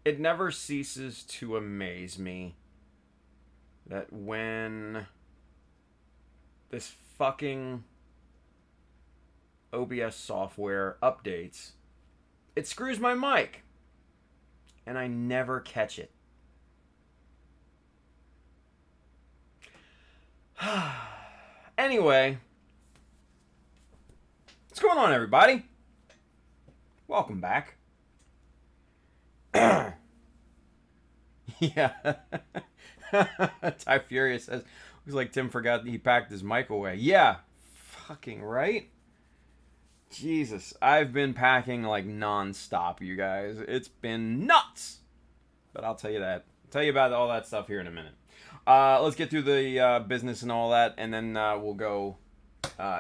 it never ceases to amaze me that when this fucking OBS software updates, it screws my mic. And I never catch it. Anyway, what's going on, everybody? Welcome back. Yeah. Ty Furious says, looks like Tim forgot he packed his mic away. Yeah, fucking right. Jesus, I've been packing like non-stop, you guys. It's been nuts. But I'll tell you that. I'll tell you about all that stuff here in a minute. Let's get through the business and all that, and then we'll go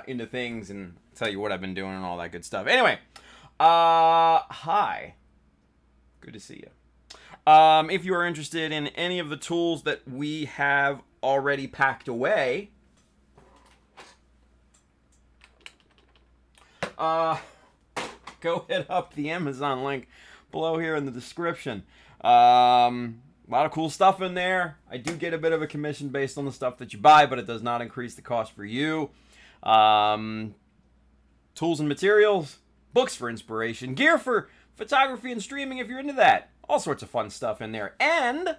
into things and tell you what I've been doing and all that good stuff. Anyway, hi. Good to see you. If you are interested in any of the tools that we have already packed away, go hit up the Amazon link below here in the description. A lot of cool stuff in there. I do get a bit of a commission based on the stuff that you buy, but it does not increase the cost for you. Tools and materials, books for inspiration, gear for photography and streaming if you're into that. All sorts of fun stuff in there. And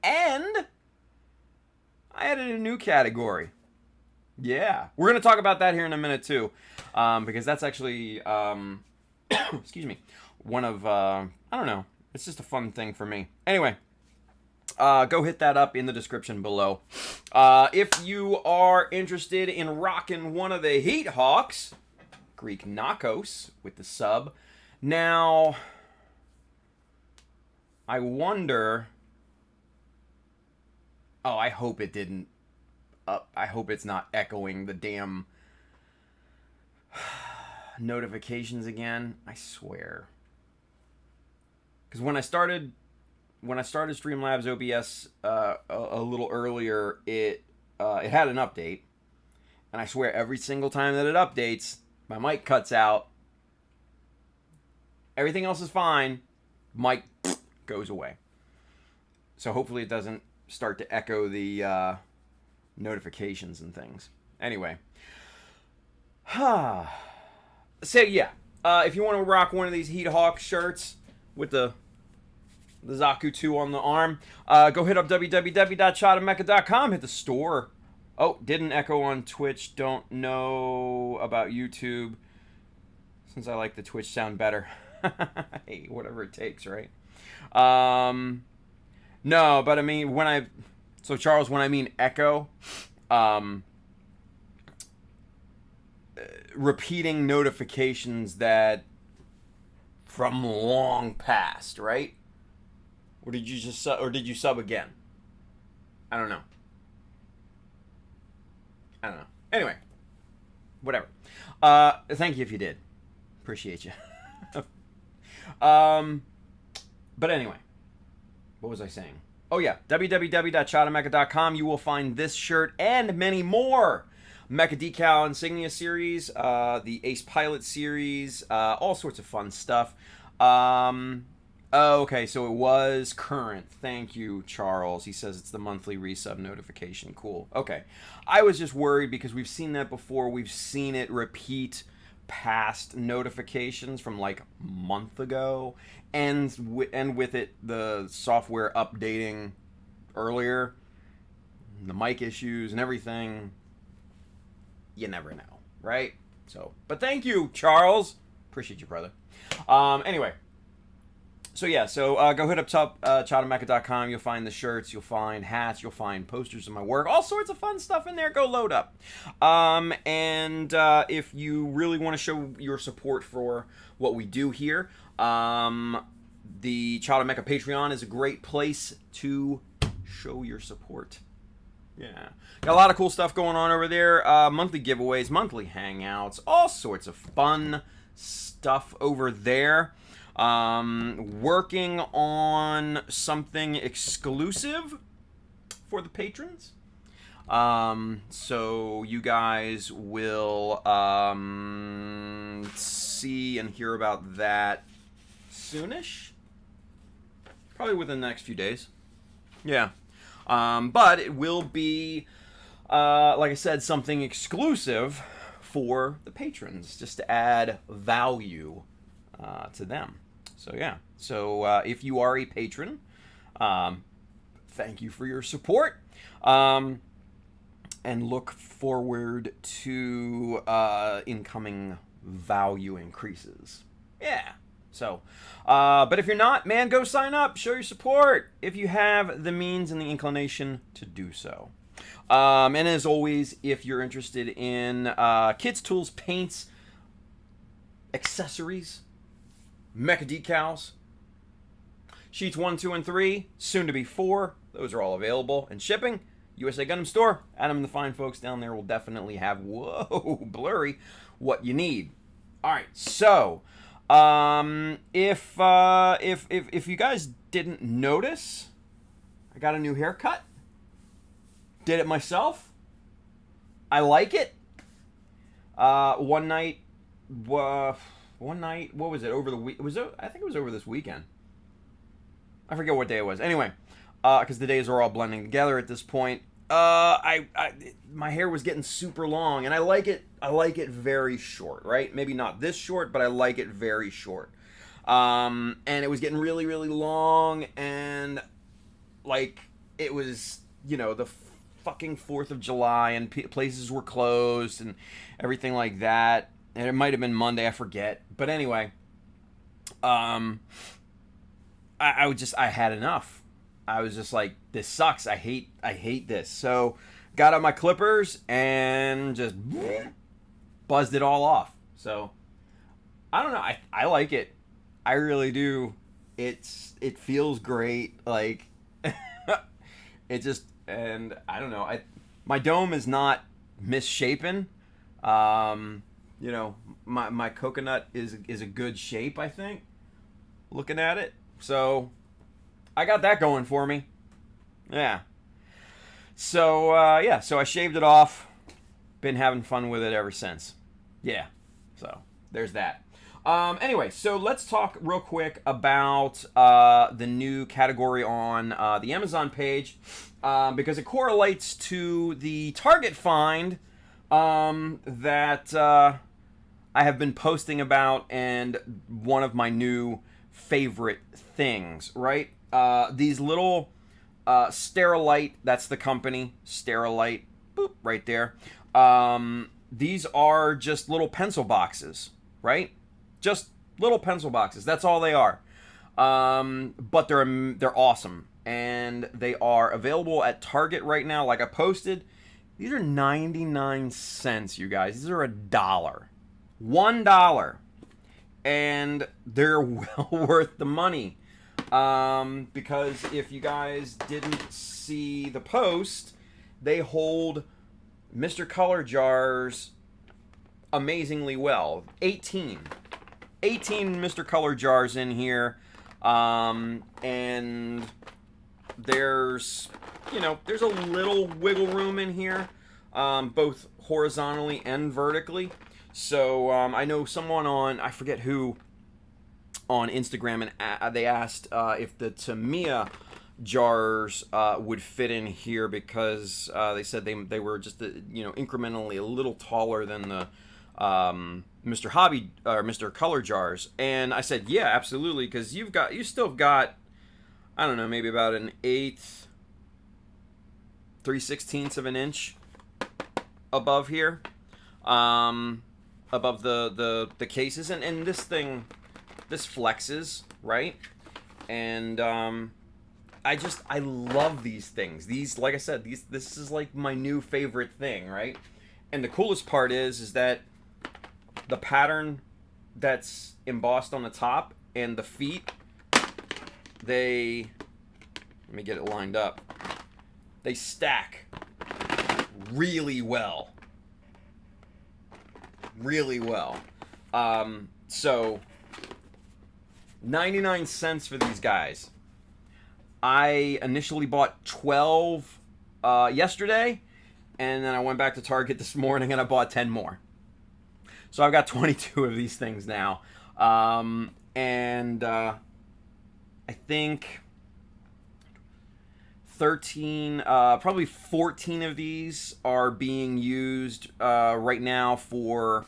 I added a new category. Yeah. We're going to talk about that here in a minute too. Because that's actually, excuse me, one of, I don't know. It's just a fun thing for me. Anyway, go hit that up in the description below. If you are interested in rocking one of the Heat Hawks, Greek Knockos with the sub. Now, I wonder... Oh, I hope it didn't... I hope it's not echoing the damn notifications again. I swear. Because when I started Streamlabs OBS a little earlier, it had an update, and I swear every single time that it updates, my mic cuts out. Everything else is fine. Mic goes away. So hopefully it doesn't start to echo the notifications and things. Anyway, so yeah, if you want to rock one of these Heat Hawk shirts with the Zaku 2 on the arm, go hit up www.shotofmecha.com, hit the store. Oh, didn't echo on Twitch. Don't know about YouTube, since I like the Twitch sound better. Hey, whatever it takes, right? No, but I mean, so Charles, when I mean echo, repeating notifications that from long past, right? Or did you just did you sub again? I don't know. Anyway, whatever. Thank you if you did. Appreciate you. But anyway, what was I saying? Oh yeah, www.shotofmecha.com. You will find this shirt and many more. Mecha Decal Insignia series, the Ace Pilot series, all sorts of fun stuff. Okay, so it was current. Thank you, Charles. He says it's the monthly resub notification. Cool. Okay. I was just worried because we've seen that before. We've seen it repeat past notifications from like a month ago, and with it the software updating earlier, the mic issues and everything. You never know, right? So, but thank you, Charles. Appreciate you, brother. Anyway, so yeah, go hit up shotofmecha.com. You'll find the shirts, you'll find hats, you'll find posters of my work, all sorts of fun stuff in there. Go load up. And if you really want to show your support for what we do here, the Child of Mecha Patreon is a great place to show your support. Yeah. Got a lot of cool stuff going on over there. Monthly giveaways, monthly hangouts, all sorts of fun stuff over there. Working on something exclusive for the patrons. So you guys will see and hear about that soonish. probably within the next few days. Yeah. But it will be, like I said, something exclusive for the patrons, just to add value to them. So yeah. So if you are a patron, thank you for your support. And look forward to incoming value increases. Yeah. So, but if you're not, man, go sign up. Show your support if you have the means and the inclination to do so. And as always, if you're interested in kits, tools, paints, accessories, Mecha Decals, sheets 1, 2, and 3, soon to be 4, those are all available. And shipping, USA Gundam Store. Adam and the fine folks down there will definitely have, whoa, blurry, what you need. All right, so if you guys didn't notice, I got a new haircut. Did it myself. I like it. One night, what was it, over the week? I think it was over this weekend. I forget what day it was. Anyway, because the days are all blending together at this point. My hair was getting super long, and I like it very short, right? Maybe not this short, but I like it very short. And it was getting really, really long, and like it was, the fucking 4th of July, and places were closed and everything like that. And it might have been Monday, I forget. But anyway, I had enough. I was just like, this sucks. I hate this. So got out my clippers and just buzzed it all off. So I don't know. I like it. I really do. It feels great. Like it just, and I don't know. My dome is not misshapen. My coconut is a good shape, I think, looking at it. So I got that going for me. Yeah. So, so I shaved it off. Been having fun with it ever since. Yeah. So, there's that. Anyway, so let's talk real quick about the new category on the Amazon page, because it correlates to the Target find that I have been posting about, and one of my new favorite things, right? These little Sterilite, that's the company, Sterilite, boop, right there. These are just little pencil boxes, right? Just little pencil boxes. That's all they are. But they're awesome, and they are available at Target right now. Like I posted, these are 99 cents, you guys. These are $1. $1. And they're well worth the money. Because if you guys didn't see the post, they hold Mr. Color jars amazingly well. 18 Mr. Color jars in here. And there's a little wiggle room in here, both horizontally and vertically. So I know someone on, I forget who, on Instagram, and they asked if the Tamiya jars would fit in here, because they said they were just incrementally a little taller than the Mr. Hobby or Mr. Color jars. And I said, yeah, absolutely, because you still got, I don't know, maybe about an 1/8, 3/16 of an inch above here, above the cases, and this thing, this flexes, right? And I love these things. These, like I said, this is like my new favorite thing, right? And the coolest part is that the pattern that's embossed on the top and the feet, let me get it lined up. They stack really well. Really well. So 99 cents for these guys. I initially bought 12 yesterday, and then I went back to Target this morning and I bought 10 more. So I've got 22 of these things now. And I think 13, probably 14 of these are being used right now for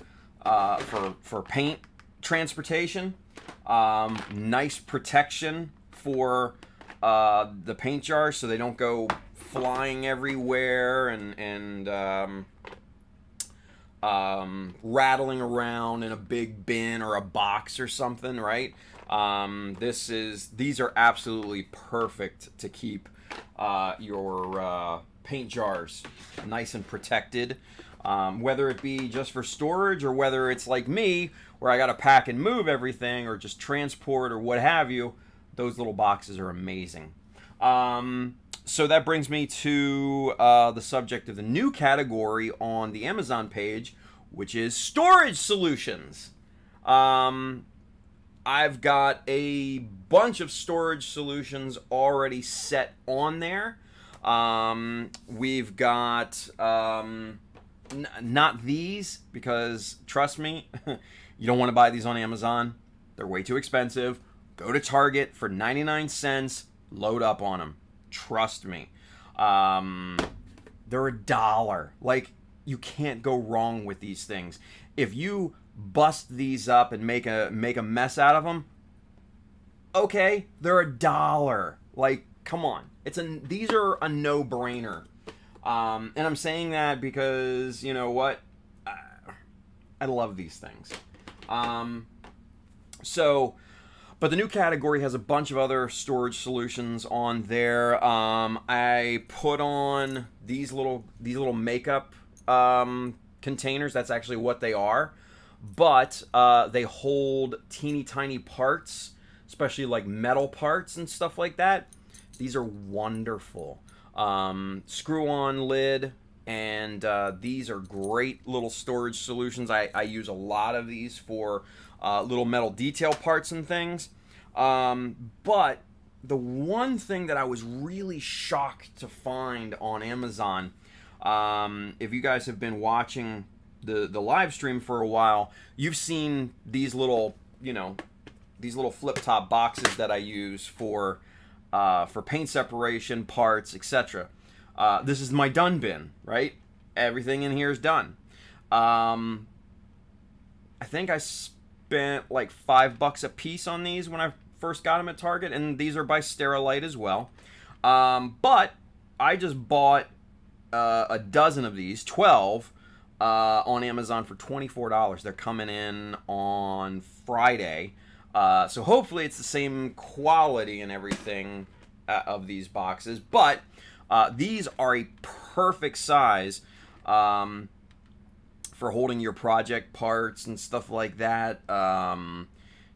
paint transportation. Nice protection for the paint jars so they don't go flying everywhere and rattling around in a big bin or a box or something, right? These are absolutely perfect to keep your paint jars nice and protected, whether it be just for storage or whether it's like me where I gotta pack and move everything or just transport or what have you. Those little boxes are amazing. So that brings me to the subject of the new category on the Amazon page, which is storage solutions. I've got a bunch of storage solutions already set on there. We've got not these, because trust me, you don't want to buy these on Amazon. They're way too expensive. Go to Target for 99 cents, load up on them. Trust me. They're $1. Like, you can't go wrong with these things. If you bust these up and make a mess out of them, okay, they're $1. Like, come on. These are a no-brainer. And I'm saying that because, you know what? I love these things. But the new category has a bunch of other storage solutions on there. I put on these little makeup containers. That's actually what they are. But they hold teeny tiny parts, especially like metal parts and stuff like that. These are wonderful. Screw-on lid, and these are great little storage solutions. I use a lot of these for little metal detail parts and things. But the one thing that I was really shocked to find on Amazon, if you guys have been watching the live stream for a while, you've seen these little flip top boxes that I use for paint separation, parts, etc. This is my done bin, right? Everything in here is done. I think I spent like $5 a piece on these when I first got them at Target, and these are by Sterilite as well. But I just bought a dozen of these, 12, on Amazon for $24. They're coming in on Friday. So hopefully it's the same quality and everything of these boxes. But these are a perfect size for holding your project parts and stuff like that.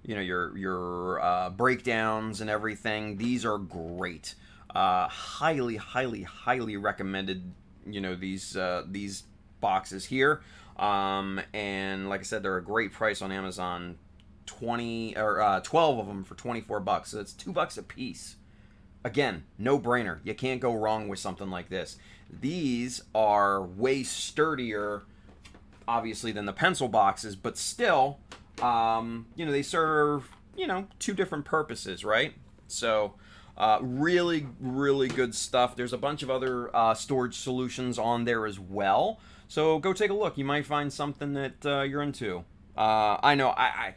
Your breakdowns and everything. These are great. Highly, highly, highly recommended. These boxes here. And like I said, they're a great price on Amazon. 12 of them for $24. So it's $2 a piece. Again, no brainer. You can't go wrong with something like this. These are way sturdier, obviously, than the pencil boxes, but still, they serve, two different purposes, right? So, really, really good stuff. There's a bunch of other storage solutions on there as well. So go take a look. You might find something that you're into. I know, I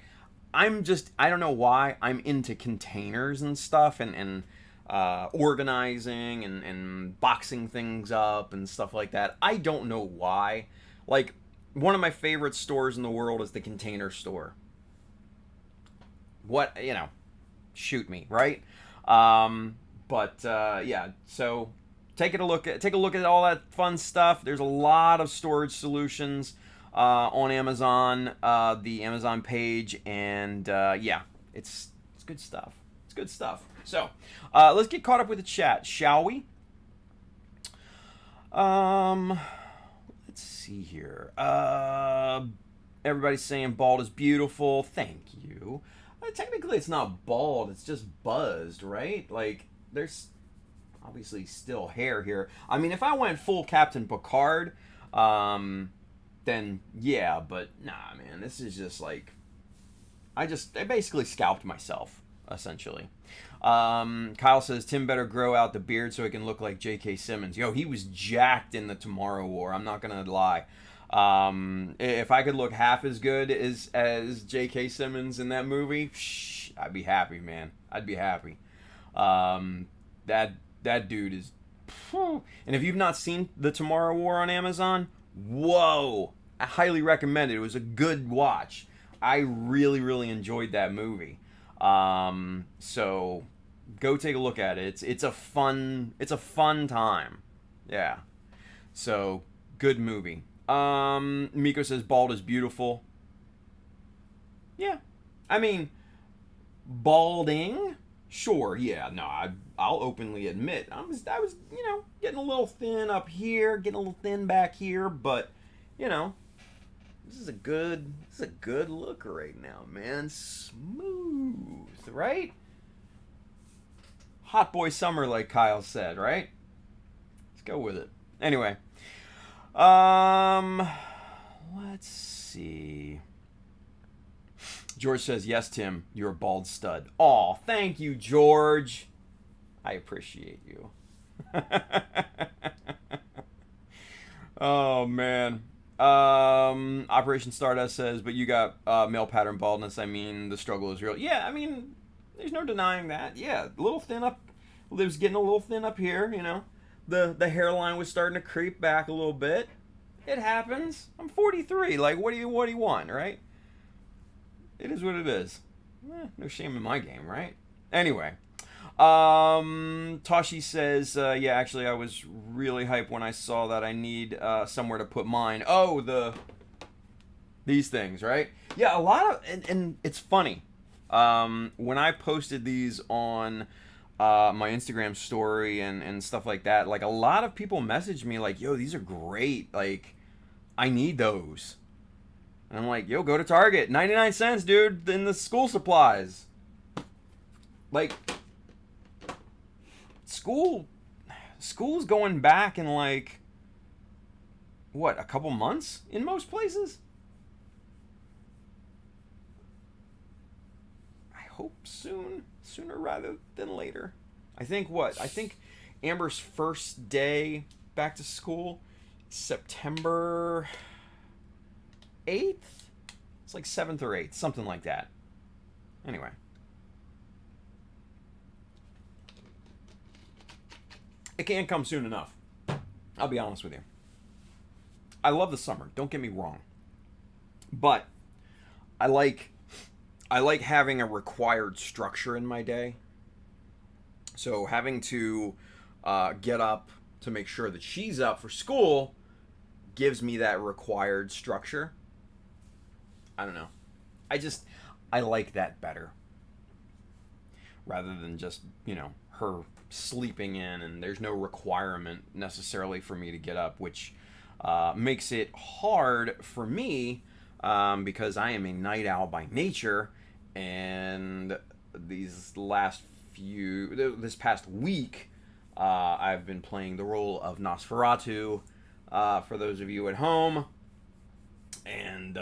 don't know why I'm into containers and stuff and organizing and boxing things up and stuff like that. I don't know why. Like, one of my favorite stores in the world is the Container Store. What, shoot me, right? Yeah, so take a look at all that fun stuff. There's a lot of storage solutions on Amazon, the Amazon page, and it's good stuff. It's good stuff. So let's get caught up with the chat, shall we? Let's see here. Everybody's saying bald is beautiful. Thank you. Technically, it's not bald. It's just buzzed, right? Like, there's obviously still hair here. I mean, if I went full Captain Picard, then yeah, but nah, man, this is just like, I basically scalped myself. essentially. Kyle says Tim better grow out the beard so he can look like J.K. Simmons. Yo, he was jacked in the Tomorrow War. I'm not gonna lie. If I could look half as good as J.K. Simmons in that movie, I'd be happy, man. I'd be happy. That dude is. And if you've not seen the Tomorrow War on Amazon, whoa! I highly recommend it. It was a good watch. I really, really enjoyed that movie. So go take a look at it. It's a fun time. Yeah. So good movie. Miko says bald is beautiful. Yeah. I mean, balding? Sure, yeah. No, I'll openly admit I was getting a little thin up here, getting a little thin back here, but this is a good look right now, man. Smooth, right? Hot boy summer, like Kyle said, right? Let's go with it. Anyway, let's see. George says, yes, Tim, you're a bald stud. Aw, thank you, George. I appreciate you. Oh, man. Operation Stardust says, but you got male pattern baldness. I mean, the struggle is real. Yeah, I mean, there's no denying that. Yeah, a little thin up. It was getting a little thin up here, The hairline was starting to creep back a little bit. It happens. I'm 43. Like, what do you want, right? It is what it is. No shame in my game, right? Anyway. Toshi says, yeah, actually, I was really hyped when I saw that I need somewhere to put mine. Oh, these things, right? Yeah, a lot of, and it's funny. When I posted these on my Instagram story and stuff like that, like a lot of people messaged me like, yo, these are great. Like, I need those. And I'm like, yo, go to Target. 99 cents, dude, in the school supplies. Like, school's going back in like, what, a couple months in most places? I hope sooner rather than later. I think Amber's first day back to school, September 8th? It's like 7th or 8th, something like that. Anyway. It can't come soon enough. I'll be honest with you. I love the summer, don't get me wrong. But I like having a required structure in my day. So having to get up to make sure that she's up for school gives me that required structure. I don't know. I like that better. Rather than just, her sleeping in and there's no requirement necessarily for me to get up, which makes it hard for me because I am a night owl by nature, and this past week I've been playing the role of Nosferatu for those of you at home. And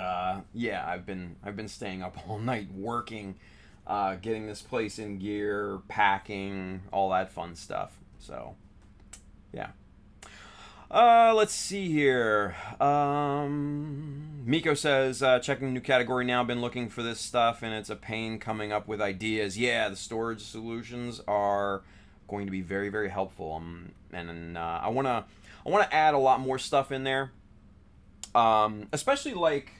yeah, I've been staying up all night working, getting this place in gear, packing, all that fun stuff. So, yeah. Let's see here. Miko says, checking new category now. Been looking for this stuff, and it's a pain coming up with ideas. Yeah, the storage solutions are going to be very, very helpful. And I wanna add a lot more stuff in there. Especially like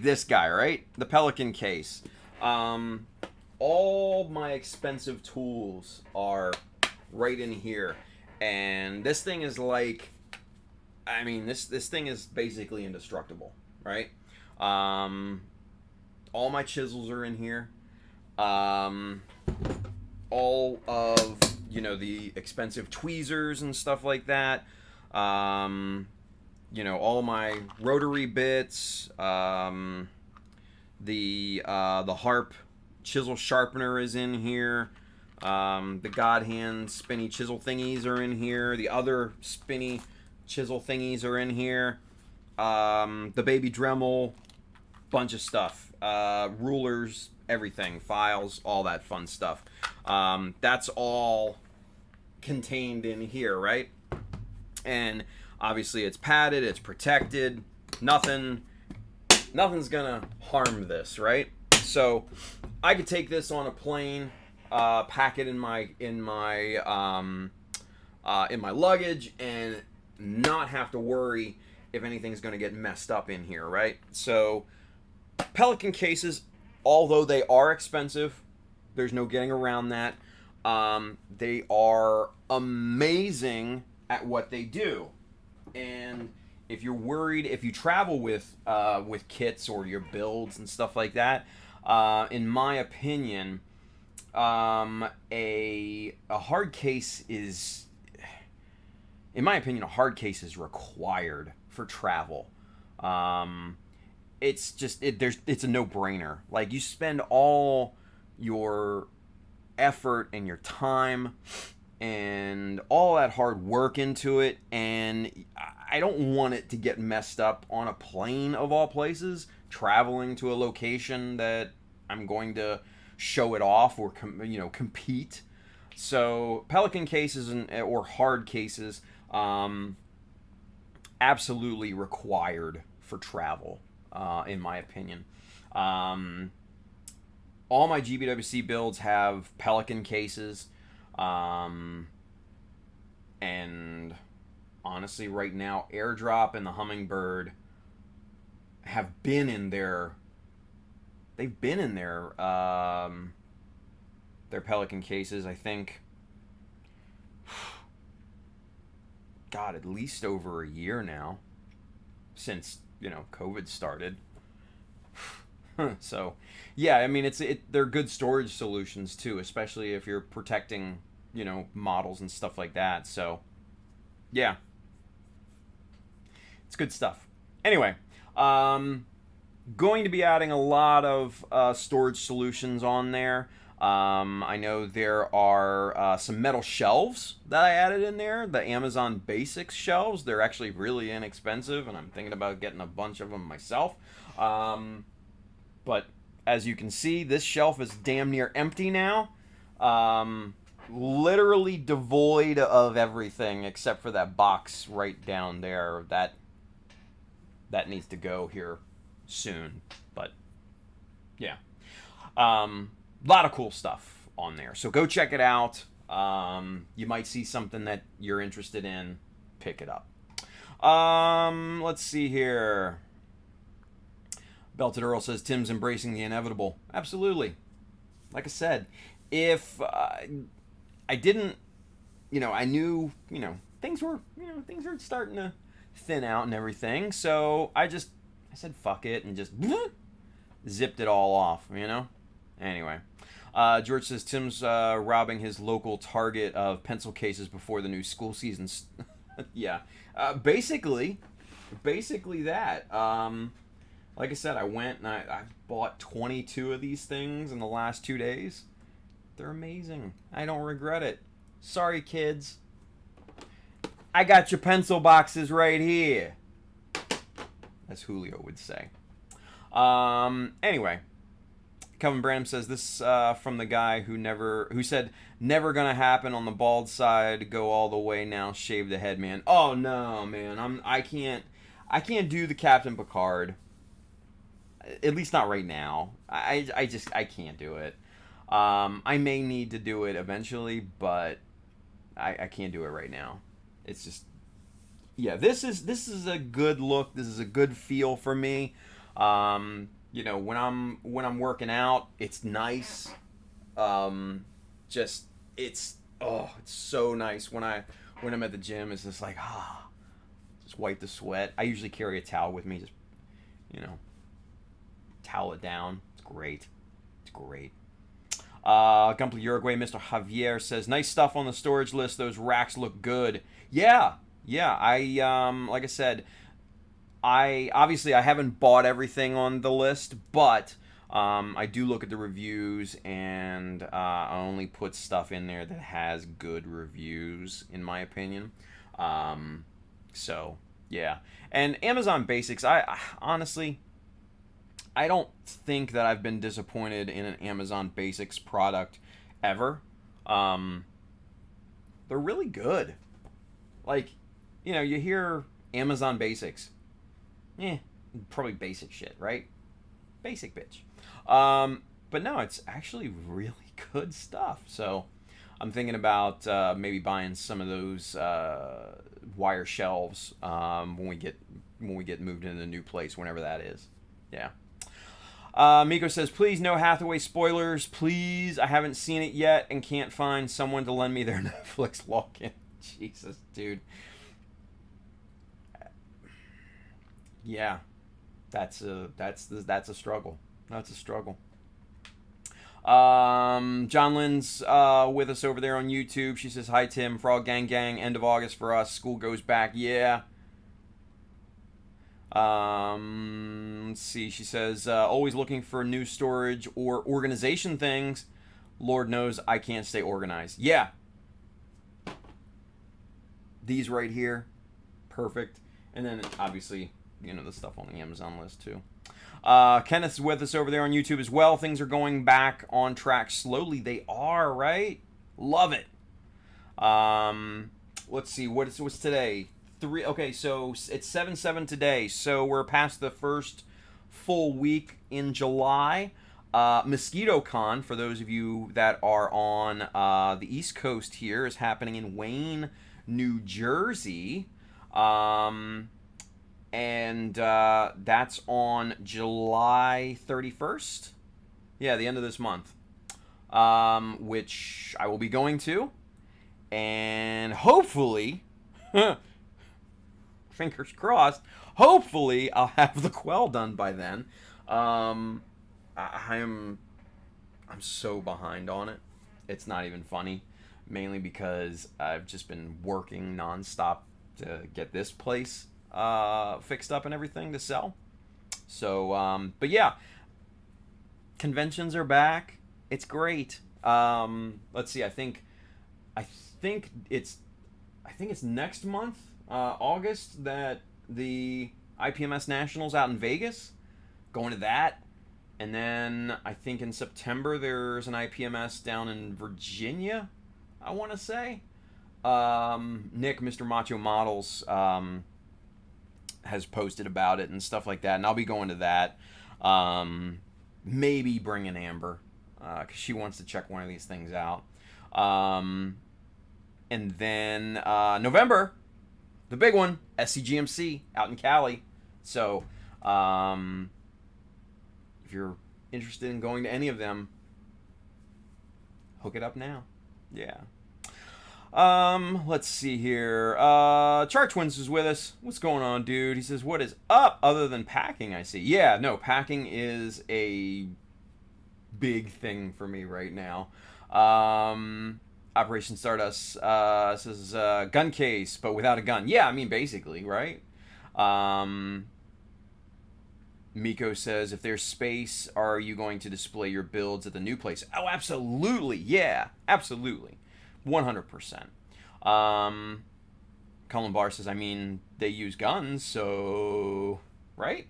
this guy, right? The Pelican case. All my expensive tools are right in here, and this thing is like, I mean, this thing is basically indestructible, right? All my chisels are in here. All of, the expensive tweezers and stuff like that. All my rotary bits, the harp chisel sharpener is in here, the God hand spinny chisel thingies are in here, the other spinny chisel thingies are in here, the baby Dremel bunch of stuff, rulers, everything, files, all that fun stuff. That's all contained in here, right? And obviously it's padded, it's protected, nothing's gonna harm this, right? So I could take this on a plane, pack it in my luggage, and not have to worry if anything's gonna get messed up in here, right? So Pelican cases, although they are expensive, there's no getting around that. They are amazing at what they do, and if you're worried, if you travel with kits or your builds and stuff like that, in my opinion, a hard case is, in my opinion, a hard case is required for travel. It's just it's a no-brainer. Like, you spend all your effort and your time and all that hard work into it, and I don't want it to get messed up on a plane, of all places, traveling to a location that I'm going to show it off or compete. So Pelican cases or hard cases, absolutely required for travel, in my opinion. All my GBWC builds have Pelican cases. And honestly, right now, Airdrop and the Hummingbird have been in their Pelican cases, I think, God, at least over a year now, since COVID started. So yeah, I mean, they're good storage solutions too, especially if you're protecting models and stuff like that. So yeah, it's good stuff. Anyway, going to be adding a lot of storage solutions on there. I know there are some metal shelves that I added in there, the Amazon Basics shelves. They're actually really inexpensive, and I'm thinking about getting a bunch of them myself. But as you can see, this shelf is damn near empty now. Literally devoid of everything except for that box right down there. That needs to go here soon. But yeah, a lot of cool stuff on there. So go check it out. You might see something that you're interested in. Pick it up. Let's see here. Belted Earl says Tim's embracing the inevitable. Absolutely. Like I said, if I didn't, I knew, things were starting to thin out and everything. So I said fuck it and just zipped it all off, Anyway, George says Tim's robbing his local Target of pencil cases before the new school season. Yeah, basically that. Like I said, I went and I bought 22 of these things in the last 2 days. They're amazing. I don't regret it. Sorry, kids. I got your pencil boxes right here. As Julio would say. Anyway, Kevin Branham says this from the guy who said never gonna happen on the bald side. Go all the way now. Shave the head, man. Oh no, man. I can't do the Captain Picard. At least not right now. I can't do it. I may need to do it eventually, but I can't do it right now. It's just, yeah. This is a good look. This is a good feel for me. When I'm working out, it's nice. It's so nice when I'm at the gym. It's just like just wipe the sweat. I usually carry a towel with me. Just towel it down. It's great. Gumply Uruguay, Mr. Javier says, nice stuff on the storage list. Those racks look good. Yeah. I like I said, I haven't bought everything on the list, but I do look at the reviews, and I only put stuff in there that has good reviews, in my opinion. So yeah, and Amazon Basics, I honestly, I don't think that I've been disappointed in an Amazon Basics product ever. They're really good. Like, you know, you hear Amazon Basics. Probably basic shit, right? Basic bitch. But no, it's actually really good stuff. So I'm thinking about maybe buying some of those wire shelves when we get moved into a new place, whenever that is. Yeah. Miko says, please, no Hathaway spoilers, please. I haven't seen it yet and can't find someone to lend me their Netflix login. Jesus, dude. Yeah, that's a struggle. That's a struggle. John Lynn's with us over there on YouTube. She says, hi, Tim. Frog Gang Gang, end of August for us. School goes back. Yeah. Let's see. She says, always looking for new storage or organization things. Lord knows I can't stay organized. Yeah. These right here. Perfect. And then, obviously, you know, the stuff on the Amazon list, too. Kenneth's with us over there on YouTube as well. Things are going back on track slowly. They are, right? Love it. Let's see. What's today? Okay, so it's 7/7 today. So we're past the first full week in July. Mosquito Con, for those of you that are on the East Coast here, is happening in Wayne, New Jersey. And that's on July 31st. Yeah, the end of this month. Which I will be going to. And hopefully, fingers crossed, hopefully I'll have the Quel done by then. I'm so behind on it. It's not even funny. Mainly because I've just been working nonstop to get this place fixed up and everything to sell. So, but yeah, conventions are back. It's great. Let's see. I think it's next month, August, that the IPMS Nationals out in Vegas. Going to that. And then I think in September there's an IPMS down in Virginia, I want to say. Nick, Mr. Macho Models, has posted about it and stuff like that, and I'll be going to that. Maybe bring in Amber, because she wants to check one of these things out. And then November, the big one, SCGMC out in Cali. So if you're interested in going to any of them, hook it up now. Yeah. Let's see here. Chart Twins is with us. What's going on, dude? He says, what is up other than packing, I see? Yeah, no, packing is a big thing for me right now. Operation Stardust says gun case, but without a gun. Yeah, I mean, basically, right? Miko says, if there's space, are you going to display your builds at the new place? Oh, absolutely. Yeah, absolutely. 100%. Colin Barr says, I mean, they use guns, so... Right?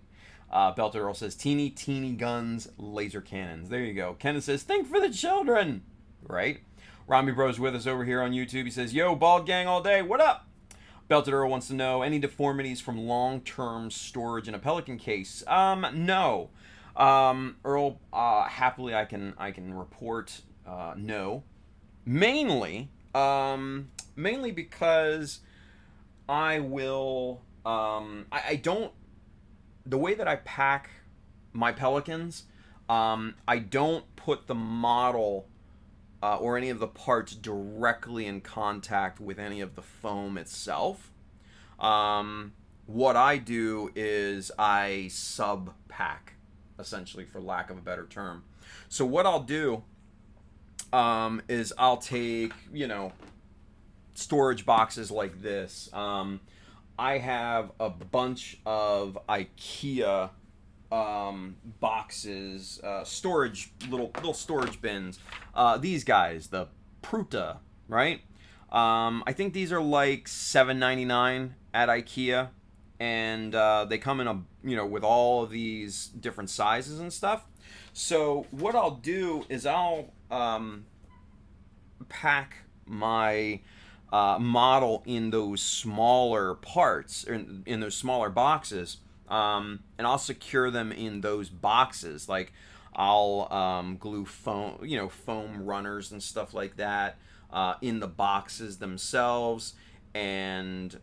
Belter Earl says, teeny guns, laser cannons. There you go. Kenneth says, think for the children. Right? Rami Bros with us over here on YouTube. He says, yo, Bald Gang all day. What up? Belted Earl wants to know, any deformities from long-term storage in a Pelican case? No. Earl, happily I can report no. Mainly because I will, I don't, the way that I pack my Pelicans, I don't put the model or any of the parts directly in contact with any of the foam itself. What I do is I sub-pack, essentially, for lack of a better term. So what I'll do is I'll take, storage boxes like this. I have a bunch of IKEA boxes, storage, little storage bins. These guys, the Pruta, right? I think these are like $7.99 at IKEA. and they come in a with all of these different sizes and stuff. So what I'll do is I'll pack my model in those smaller parts, or in those smaller boxes, and I'll secure them in those boxes. Like I'll glue foam runners and stuff like that in the boxes themselves, and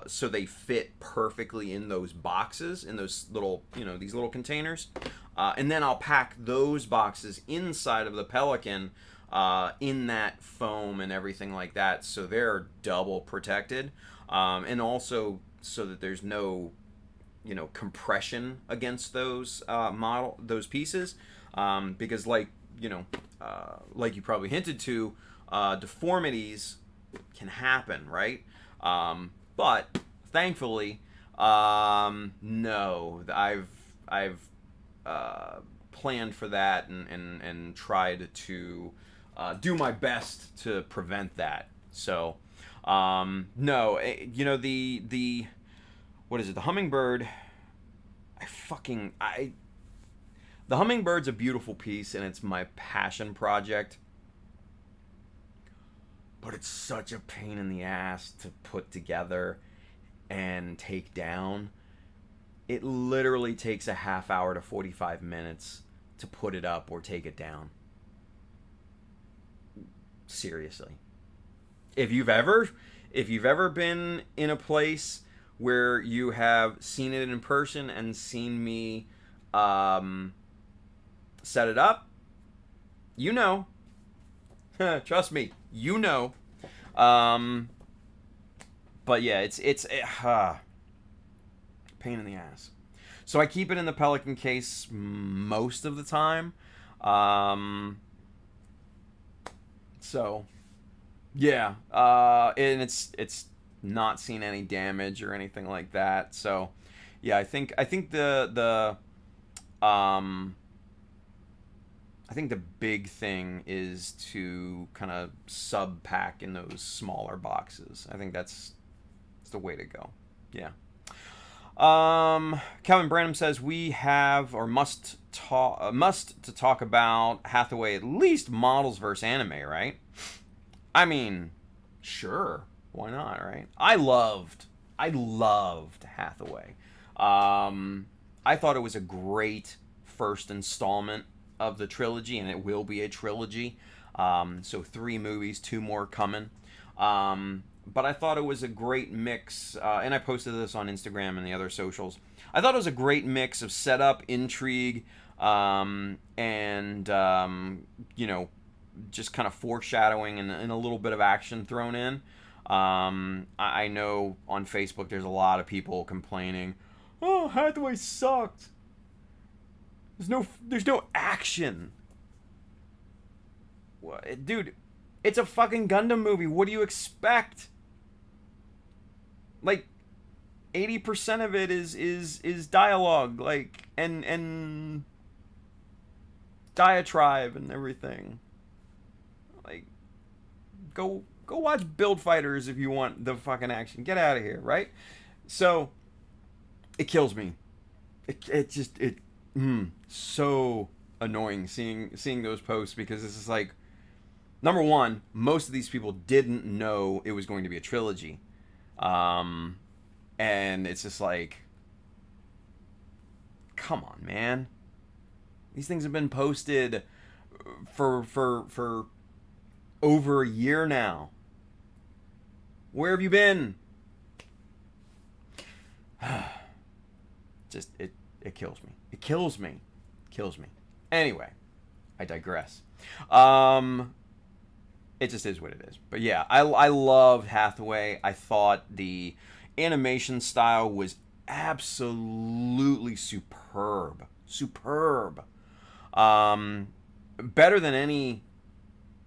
so they fit perfectly in those boxes, in those little, these little containers. And then I'll pack those boxes inside of the Pelican in that foam and everything like that, so they're double protected, and also so that there's no compression against those those pieces, because like you probably hinted to, deformities can happen, right? But thankfully, no, I've planned for that, and tried to do my best to prevent that. So no, the what is it? The hummingbird. The hummingbird's a beautiful piece, and it's my passion project. But it's such a pain in the ass to put together and take down. It literally takes a half hour to 45 minutes to put it up or take it down. Seriously. If you've ever been in a place where you have seen it in person and seen me set it up, trust me, but yeah, it's pain in the ass. So I keep it in the Pelican case most of the time. So yeah, and it's not seen any damage or anything like that. So yeah, I think the big thing is to kind of sub pack in those smaller boxes. I think that's the way to go. Yeah. Kevin Branham says we have or must to talk about Hathaway, at least models versus anime, right? I mean, sure, why not, right? I loved Hathaway. I thought it was a great first installment of the trilogy, and it will be a trilogy. So 3 movies, 2 more coming. But I thought it was a great mix, and I posted this on Instagram and the other socials. I thought it was a great mix of setup, intrigue, and just kind of foreshadowing and a little bit of action thrown in. I know on Facebook there's a lot of people complaining, "Oh, Hathaway sucked. There's no action." Dude, it's a fucking Gundam movie. What do you expect? Like 80% of it is dialogue, like and diatribe and everything. Like go watch Build Fighters if you want the fucking action. Get out of here, right? So it kills me. It so annoying seeing those posts, because it's just like, number one, most of these people didn't know it was going to be a trilogy. And it's just like, come on, man. These things have been posted for over a year now. Where have you been? Just it kills me. It kills me. Anyway, I digress. It just is what it is. But yeah, I loved Hathaway. I thought the animation style was absolutely superb. Better than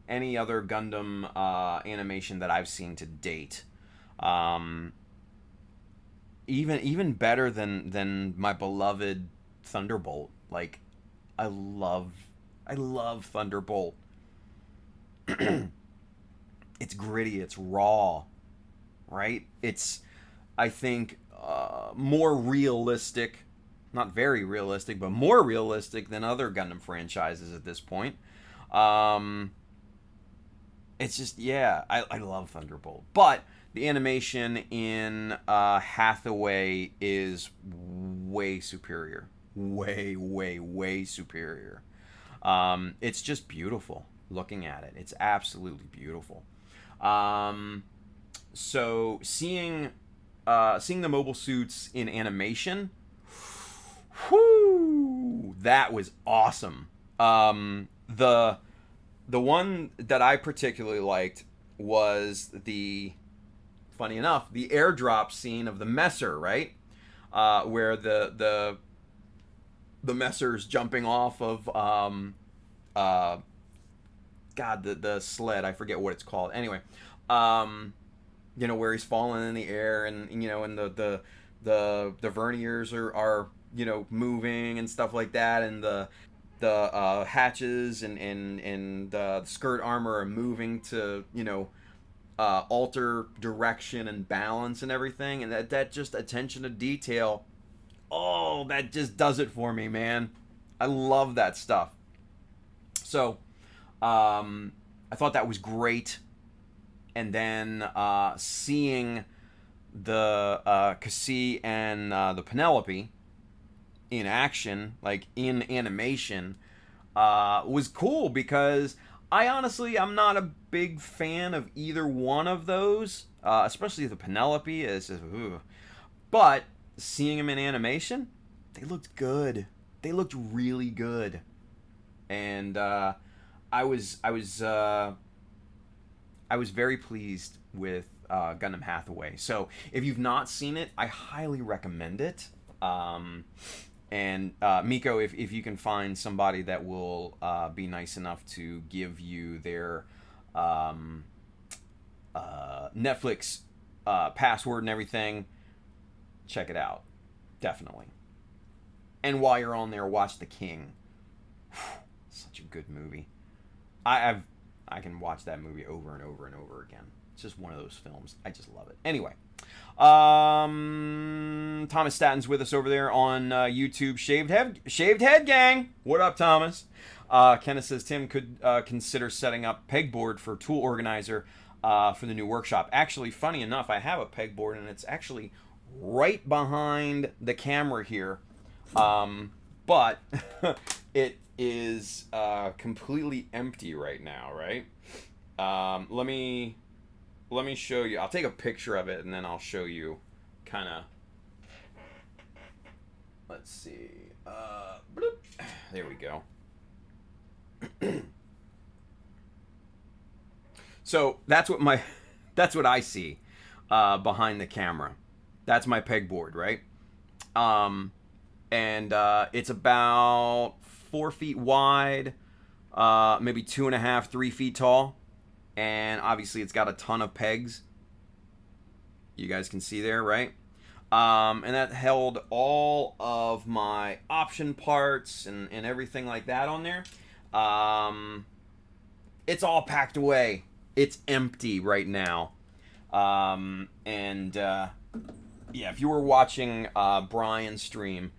any other Gundam animation that I've seen to date. Even better than my beloved Thunderbolt. Like, I love Thunderbolt. It's gritty, it's raw, right? It's I think, more realistic, not very realistic, but more realistic than other Gundam franchises at this point. Um, it's just, yeah, I love Thunderbolt. But the animation in Hathaway is way superior. Way, way, way superior. It's just beautiful looking at it. It's absolutely beautiful. Um, so seeing the mobile suits in animation, whoo, that was awesome. The one that I particularly liked was funny enough, the airdrop scene of the Messer, right? Where the Messer's jumping off of uh, God, the sled. I forget what it's called. Anyway, where he's falling in the air, and and the verniers are moving and stuff like that, and the hatches and the skirt armor are moving to alter direction and balance and everything, and that just attention to detail. Oh, that just does it for me, man. I love that stuff. So, I thought that was great. And then seeing the Cassie and the Penelope in action, like in animation, was cool, because I'm not a big fan of either one of those, especially the Penelope. Is just, but seeing them in animation, they looked good. They looked really good, and I was very pleased with Gundam Hathaway. So if you've not seen it, I highly recommend it. And Miko, if you can find somebody that will be nice enough to give you their Netflix password and everything, check it out. Definitely. And while you're on there, watch The King. Such a good movie. I can watch that movie over and over and over again. It's just one of those films. I just love it. Anyway, Thomas Statton's with us over there on YouTube. Shaved Head Gang. What up, Thomas? Kenneth says Tim could consider setting up pegboard for tool organizer for the new workshop. Actually, funny enough, I have a pegboard, and it's actually right behind the camera here. But it is completely empty right now, right? Let me show you. I'll take a picture of it, and then I'll show you kind of. Let's see. Bloop. There we go. So that's what I see behind the camera. That's my pegboard, right? And it's about 4 feet wide, maybe 2.5, 3 feet tall, and obviously it's got a ton of pegs. You guys can see there, right? And that held all of my option parts and everything like that on there. It's all packed away. It's empty right now. Yeah, if you were watching Brian's stream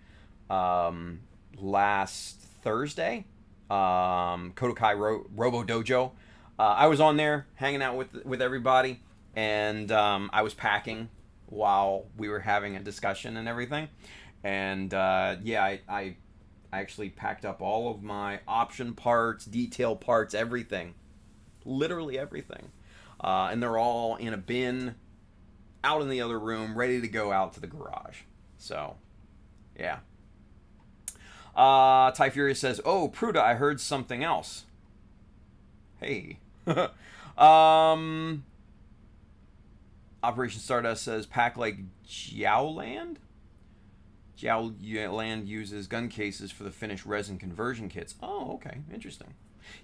last Thursday, Kodokai Robo Dojo, I was on there hanging out with everybody, and I was packing while we were having a discussion and everything. And yeah, I actually packed up all of my option parts, detail parts, everything. Literally everything. And they're all in a bin out in the other room, ready to go out to the garage. So, yeah. Ty Furious says, "Oh, Pruda, I heard something else." Hey. Operation Stardust says, "Pack like Jiaoland? Jiaoland uses gun cases for the finished resin conversion kits." Oh, okay. Interesting.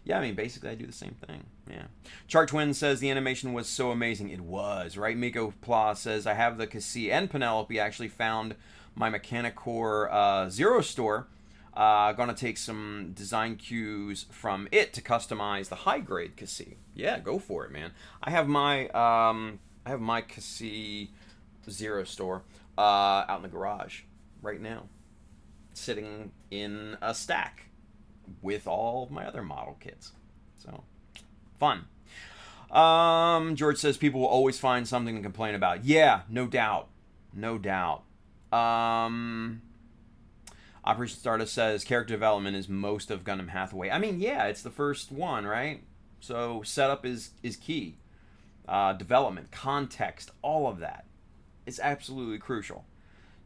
Yeah, I mean, basically I do the same thing. Yeah. Chart Twin says the animation was so amazing. It was, right? Miko Pla says, "I have the Cassie and Penelope. I actually found my Mechanicore Zero store. Gonna take some design cues from it to customize the high grade Cassie." Yeah, go for it, man. I have my Cassie Zero Store out in the garage right now, sitting in a stack with all my other model kits. So, fun. George says people will always find something to complain about. Yeah, no doubt. No doubt. Operation Stardust says character development is most of Gundam Hathaway. I mean, yeah, it's the first one, right? So setup is key. Development, context, all of that. It's absolutely crucial.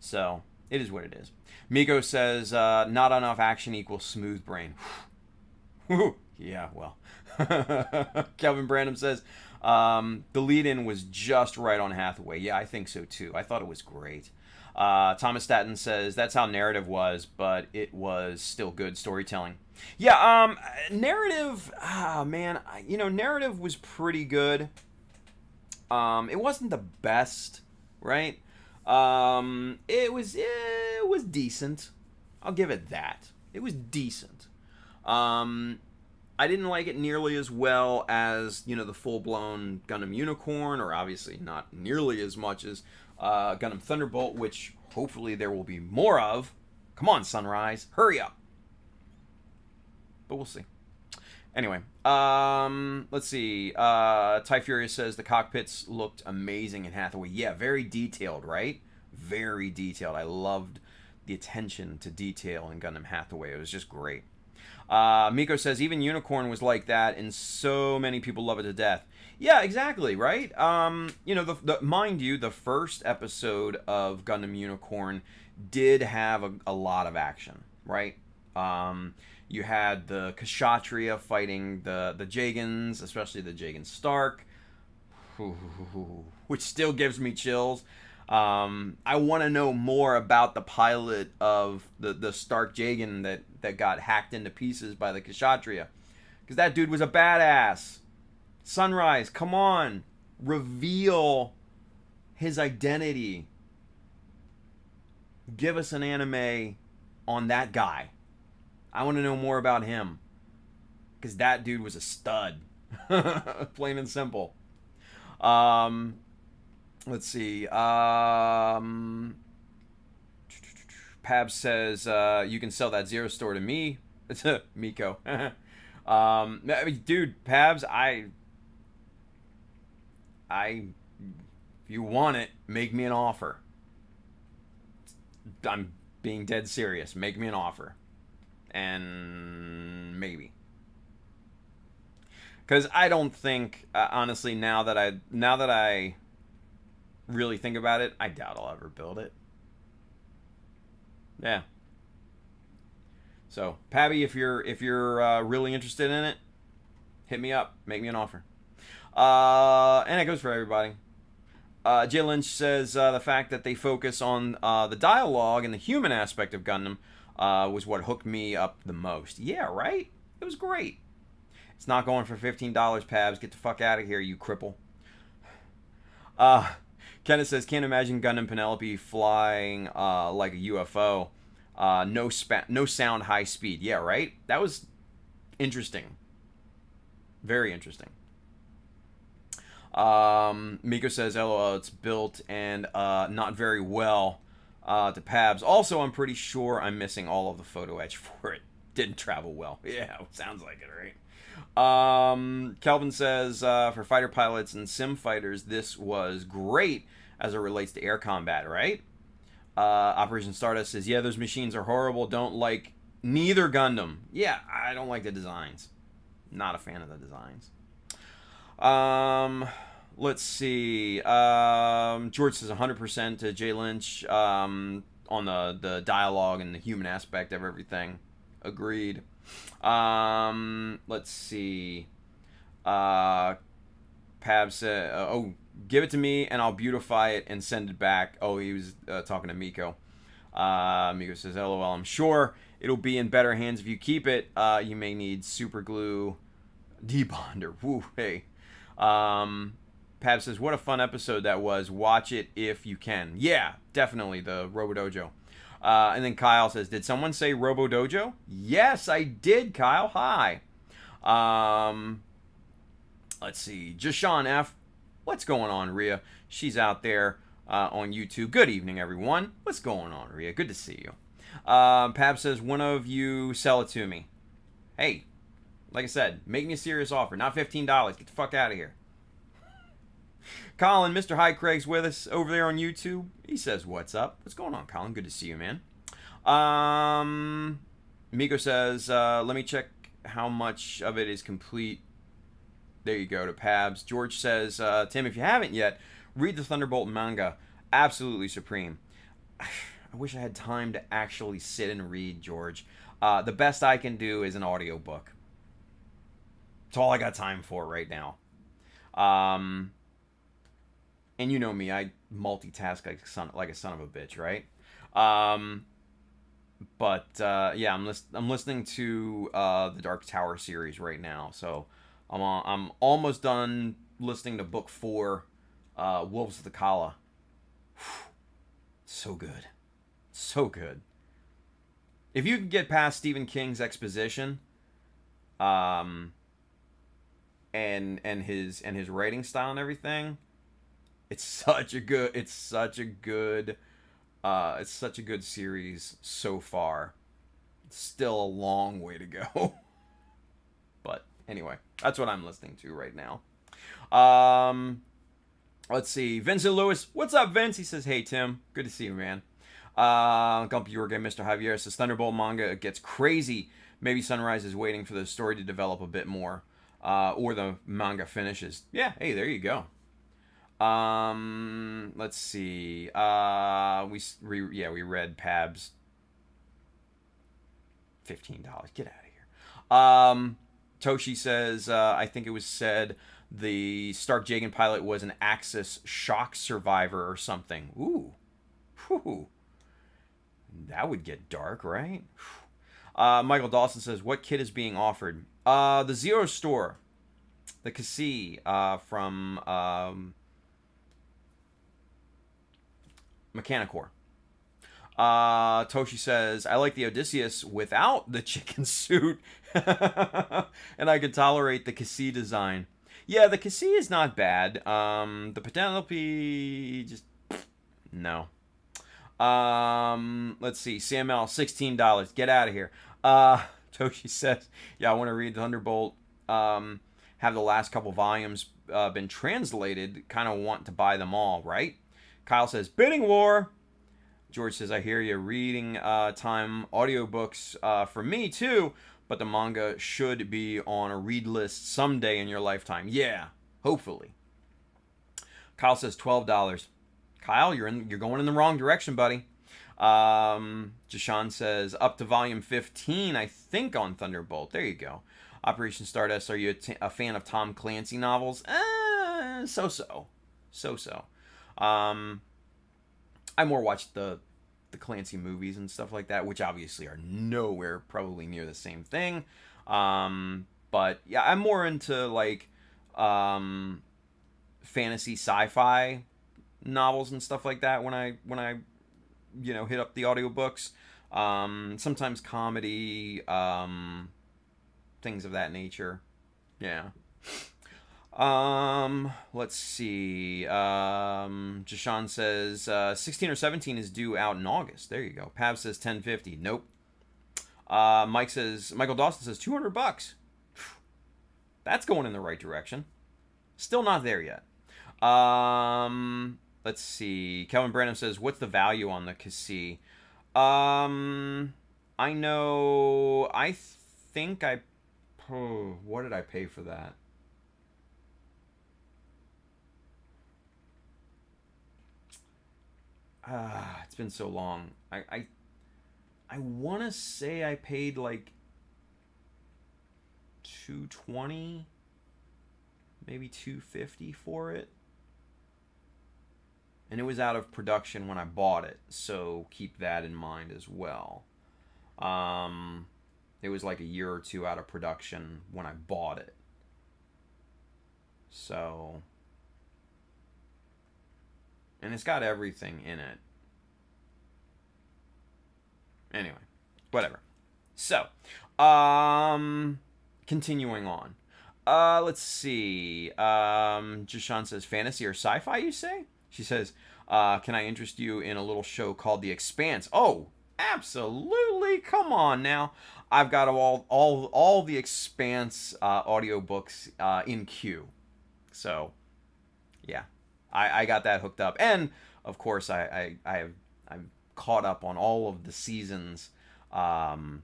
So it is what it is. Miko says not enough action equals smooth brain. Yeah, well. Kelvin Branham says the lead-in was just right on Hathaway. Yeah, I think so too. I thought it was great. Thomas Staton says that's how narrative was, but it was still good storytelling. Yeah, narrative, man, narrative was pretty good. It wasn't the best, right? It was decent. I'll give it that. It was decent. I didn't like it nearly as well as, the full-blown Gundam Unicorn, or obviously not nearly as much as Gundam Thunderbolt, which hopefully there will be more of. Come on, Sunrise. Hurry up. But we'll see. Anyway, let's see. Ty Furious says the cockpits looked amazing in Hathaway. Yeah, very detailed, right? Very detailed. I loved the attention to detail in Gundam Hathaway. It was just great. Miko says even Unicorn was like that, and so many people love it to death. Yeah, exactly, right? Mind you, the first episode of Gundam Unicorn did have a lot of action, right? You had the Kshatriya fighting the Jagans, especially the Jagan Stark, which still gives me chills. I want to know more about the pilot of the Stark Jagan that got hacked into pieces by the Kshatriya, because that dude was a badass. Sunrise, come on, reveal his identity. Give us an anime on that guy. I want to know more about him, because that dude was a stud. Plain and simple. Let's see. Pab says you can sell that Zero Store to me. It's Miko. Dude, Pabs, if you want it, make me an offer. I'm being dead serious. Make me an offer. And maybe. Because I don't think, honestly, now that I really think about it, I doubt I'll ever build it. Yeah. So, Pabby, if you're really interested in it, hit me up. Make me an offer. And it goes for everybody. Jay Lynch says the fact that they focus on the dialogue and the human aspect of Gundam was what hooked me up the most. Yeah, right? It was great. It's not going for $15, Pabs. Get the fuck out of here, you cripple. Kenneth says, can't imagine Gundam Penelope flying like a UFO. No sound, high speed. Yeah, right? That was interesting. Very interesting. Miko says, LOL, it's built and not very well to Pabs. Also, I'm pretty sure I'm missing all of the photo etch for it. Didn't travel well. Yeah, sounds like it, right? Kelvin says, for fighter pilots and sim fighters, this was great as it relates to air combat, right? Operation Stardust says, yeah, those machines are horrible. Don't like neither Gundam. Yeah, I don't like the designs. Not a fan of the designs. Let's see. George says 100% to Jay Lynch on the dialogue and the human aspect of everything. Agreed. Let's see. Pab said, give it to me and I'll beautify it and send it back. Oh, he was talking to Miko. Miko says, LOL, I'm sure it'll be in better hands if you keep it. You may need super glue debonder. Woo, hey. Pab says, what a fun episode that was. Watch it if you can. Yeah, definitely, the Robodojo. And then Kyle says, did someone say Robodojo? Yes, I did, Kyle. Hi. Let's see. Jashawn F. What's going on, Rhea? She's out there on YouTube. Good evening, everyone. What's going on, Rhea? Good to see you. Pab says, one of you sell it to me. Hey, like I said, make me a serious offer. Not $15. Get the fuck out of here. Colin, Mr. High Craig's with us over there on YouTube. He says, what's up? What's going on, Colin? Good to see you, man. Miko says, let me check how much of it is complete. There you go, to Pabs. George says, Tim, if you haven't yet, read the Thunderbolt manga. Absolutely supreme. I wish I had time to actually sit and read, George. The best I can do is an audiobook. It's all I got time for right now. And you know me, I multitask like a son of a bitch, right? But yeah, I'm listening to the Dark Tower series right now, so I'm almost done listening to book 4, Wolves of the Kala. So good, so good. If you can get past Stephen King's exposition, and his writing style and everything, it's such a good series so far. It's still a long way to go. But anyway, that's what I'm listening to right now. Let's see. Vincent Lewis. What's up, Vince? He says, hey, Tim. Good to see you, man. Gumpy Yorga, Mr. Javier says, Thunderbolt manga gets crazy. Maybe Sunrise is waiting for the story to develop a bit more. Or the manga finishes. Yeah, hey, there you go. Let's see. We read Pab's $15. Get out of here. Toshi says, I think it was said the Stark Jagan pilot was an Axis shock survivor or something. Ooh. Whew. That would get dark, right? Michael Dawson says, what kit is being offered? The Zero Store. The Cassie from Mechanicore. Toshi says, I like the Odysseus without the chicken suit. And I could tolerate the Cassie design. Yeah, the Cassie is not bad. The Penelope, just, no. Let's see. CML, $16. Get out of here. Toshi says, yeah, I want to read Thunderbolt. Have the last couple volumes been translated. Kind of want to buy them all, right? Kyle says, bidding war. George says, I hear you. Reading time audiobooks for me too, but the manga should be on a read list someday in your lifetime. Yeah, hopefully. Kyle says $12. Kyle, you're going in the wrong direction, buddy. Jashan says, up to volume 15, I think, on Thunderbolt. There you go. Operation Stardust, are you a fan of Tom Clancy novels? So-so. So-so. I more watch the Clancy movies and stuff like that, which obviously are nowhere probably near the same thing. But yeah, I'm more into like fantasy sci-fi novels and stuff like that when I hit up the audiobooks. Sometimes comedy, things of that nature. Yeah. Let's see. Jashan says 16 or 17 is due out in August. There you go. Pav says 1050. Nope. Michael Dawson says $200. That's going in the right direction. Still not there yet. Let's see. Kelvin Branham says, what's the value on the Cassie? I know. What did I pay for that? It's been so long. I want to say I paid like $220, maybe $250 for it. And it was out of production when I bought it, so keep that in mind as well. It was like a year or two out of production when I bought it. So, and it's got everything in it. Anyway, whatever. So, continuing on. Let's see. Jashan says, fantasy or sci-fi, you say? She says, Can I interest you in a little show called The Expanse? Oh, absolutely. Come on now. I've got all the Expanse audiobooks in queue. So, yeah. I got that hooked up. And, of course, I'm caught up on all of the seasons of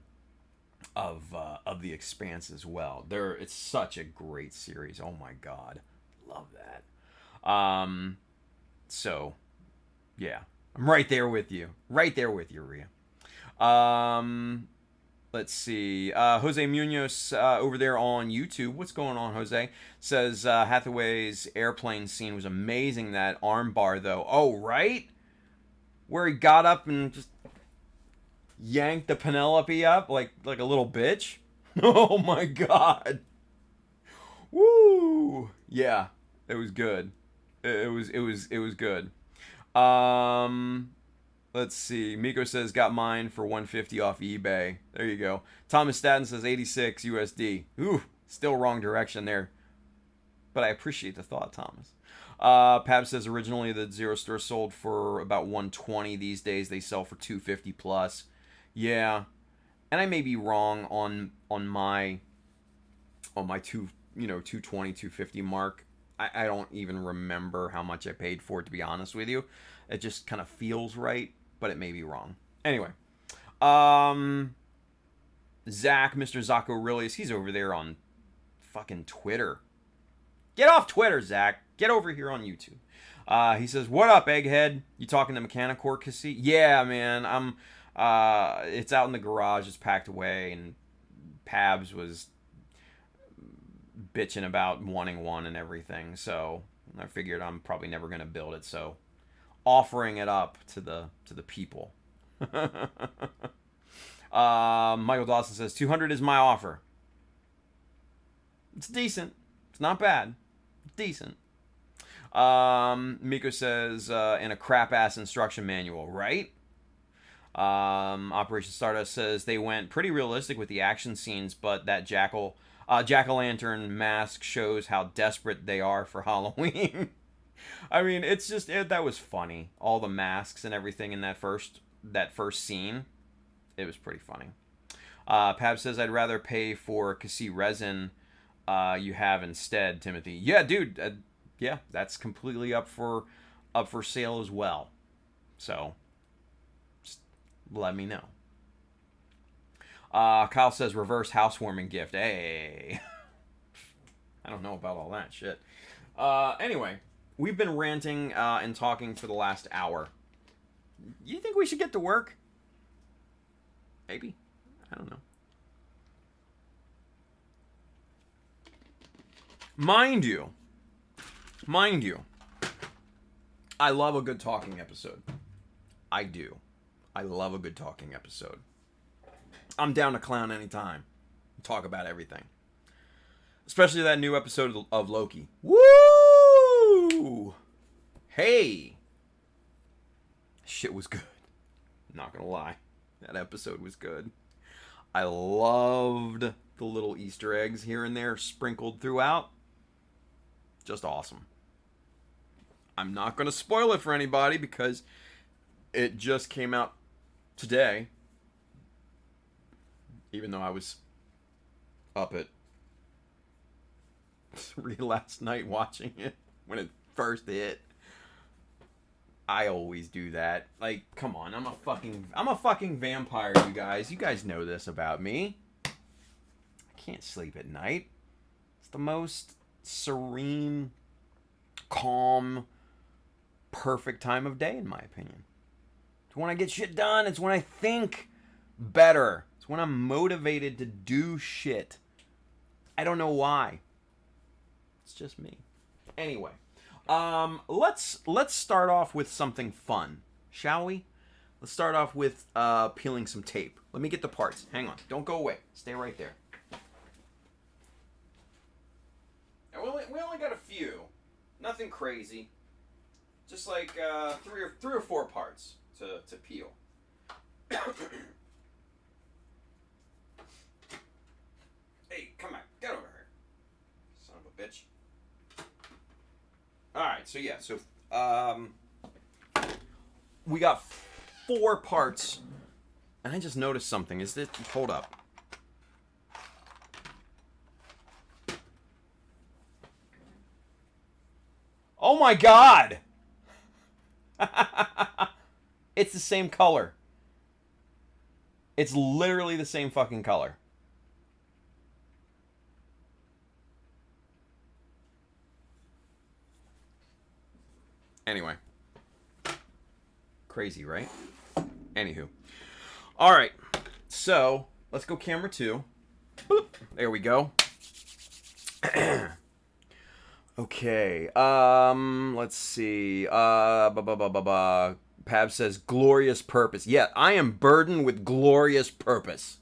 The Expanse as well. It's such a great series. Oh, my God. Love that. So, yeah. I'm right there with you. Right there with you, Rhea. Let's see. Jose Munoz over there on YouTube. What's going on, Jose? Says Hathaway's airplane scene was amazing. That armbar, though. Oh, right? Where he got up and just yanked the Penelope up like a little bitch. Oh, my God. Woo! Yeah, it was good. It was good. Let's see. Miko says got mine for 150 off eBay. There you go. Thomas Staten says 86 USD. Ooh, still wrong direction there. But I appreciate the thought, Thomas. Pab says originally the Zero Store sold for about 120. These days they sell for 250 plus. Yeah, and I may be wrong on my 220 250 mark. I don't even remember how much I paid for it, to be honest with you. It just kind of feels right, but it may be wrong. Anyway, Zach, Mr. Zacco Aurelius, he's over there on fucking Twitter. Get off Twitter, Zach. Get over here on YouTube. He says, "What up, Egghead? You talking to Mechanicore Cassie?" Yeah, man. It's out in the garage. It's packed away, and Pabs was bitching about wanting one and everything. So I figured I'm probably never gonna build it. So offering it up to the people. Michael Dawson says 200 is my offer. It's decent. It's not bad. It's decent. Miko says in a crap ass instruction manual, right? Operation Stardust says they went pretty realistic with the action scenes, but that jack-o'-lantern mask shows how desperate they are for Halloween. I mean, it's just that was funny. All the masks and everything in that first scene, it was pretty funny. Pab says I'd rather pay for Cassie resin you have instead, Timothy. Yeah, dude. Yeah, that's completely up for sale as well. So just let me know. Kyle says reverse housewarming gift. Hey. I don't know about all that shit. Anyway, we've been ranting and talking for the last hour. You think we should get to work? Maybe. I don't know. Mind you, I love a good talking episode. I do. I love a good talking episode. I'm down to clown anytime. Talk about everything. Especially that new episode of Loki. Woo! Hey! Shit was good. Not gonna lie. That episode was good. I loved the little Easter eggs here and there sprinkled throughout. Just awesome. I'm not gonna spoil it for anybody because it just came out today. Even though I was up at 3 last night watching it when it first hit. I always do that. Like, come on, I'm a fucking vampire, you guys. You guys know this about me. I can't sleep at night. It's the most serene, calm, perfect time of day, in my opinion. It's when I get shit done. It's when I think better. It's when I'm motivated to do shit. I don't know why. It's just me. Anyway, let's start off with something fun, shall we? Let's start off with peeling some tape. Let me get the parts. Hang on. Don't go away. Stay right there. We only got a few. Nothing crazy. Just like 3 or 4 parts to peel. Hey, come on. Get over here. Son of a bitch. Alright, so yeah. So, we got 4 parts, and I just noticed something. Is this? Hold up. Oh my God! It's the same color. It's literally the same fucking color. Anyway. Crazy, right? Anywho. Alright. So, let's go camera 2. Boop. There we go. Okay. Let's see. Pab says glorious purpose. Yeah, I am burdened with glorious purpose.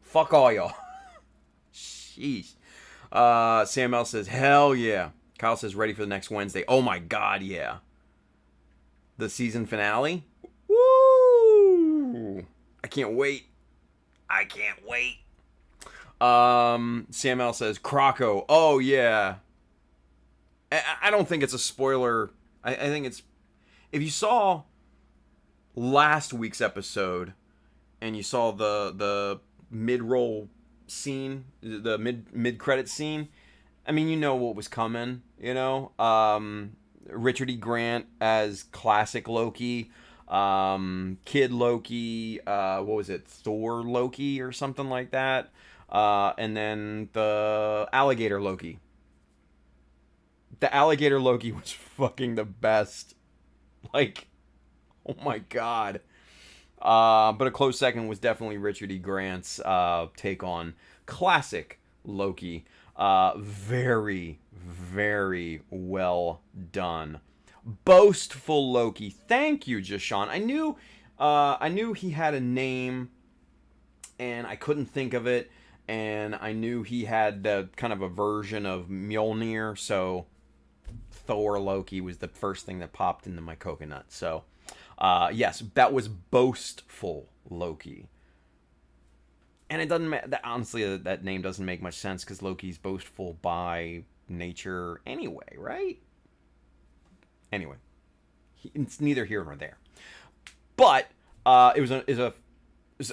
Fuck all y'all. Sheesh. Sam L says, hell yeah. Kyle says, ready for the next Wednesday. Oh my God, yeah. The season finale? Woo! I can't wait. I can't wait. Sam L says, Croco. Oh yeah. I don't think it's a spoiler. I think it's... If you saw last week's episode and you saw the mid-roll scene, the mid-credit scene, I mean, you know what was coming, you know? Richard E. Grant as classic Loki, Kid Loki, what was it, Thor Loki or something like that, and then the alligator Loki. The alligator Loki was fucking the best. Like, oh my God. But a close second was definitely Richard E. Grant's take on classic Loki. Very, very well done. Boastful Loki. Thank you, Jashawn. I knew he had a name, and I couldn't think of it, and I knew he had the kind of a version of Mjolnir, so Thor Loki was the first thing that popped into my coconut. So, yes, that was boastful Loki. And it doesn't honestly, that name doesn't make much sense because Loki's boastful by nature anyway, right? Anyway, it's neither here nor there. But it was an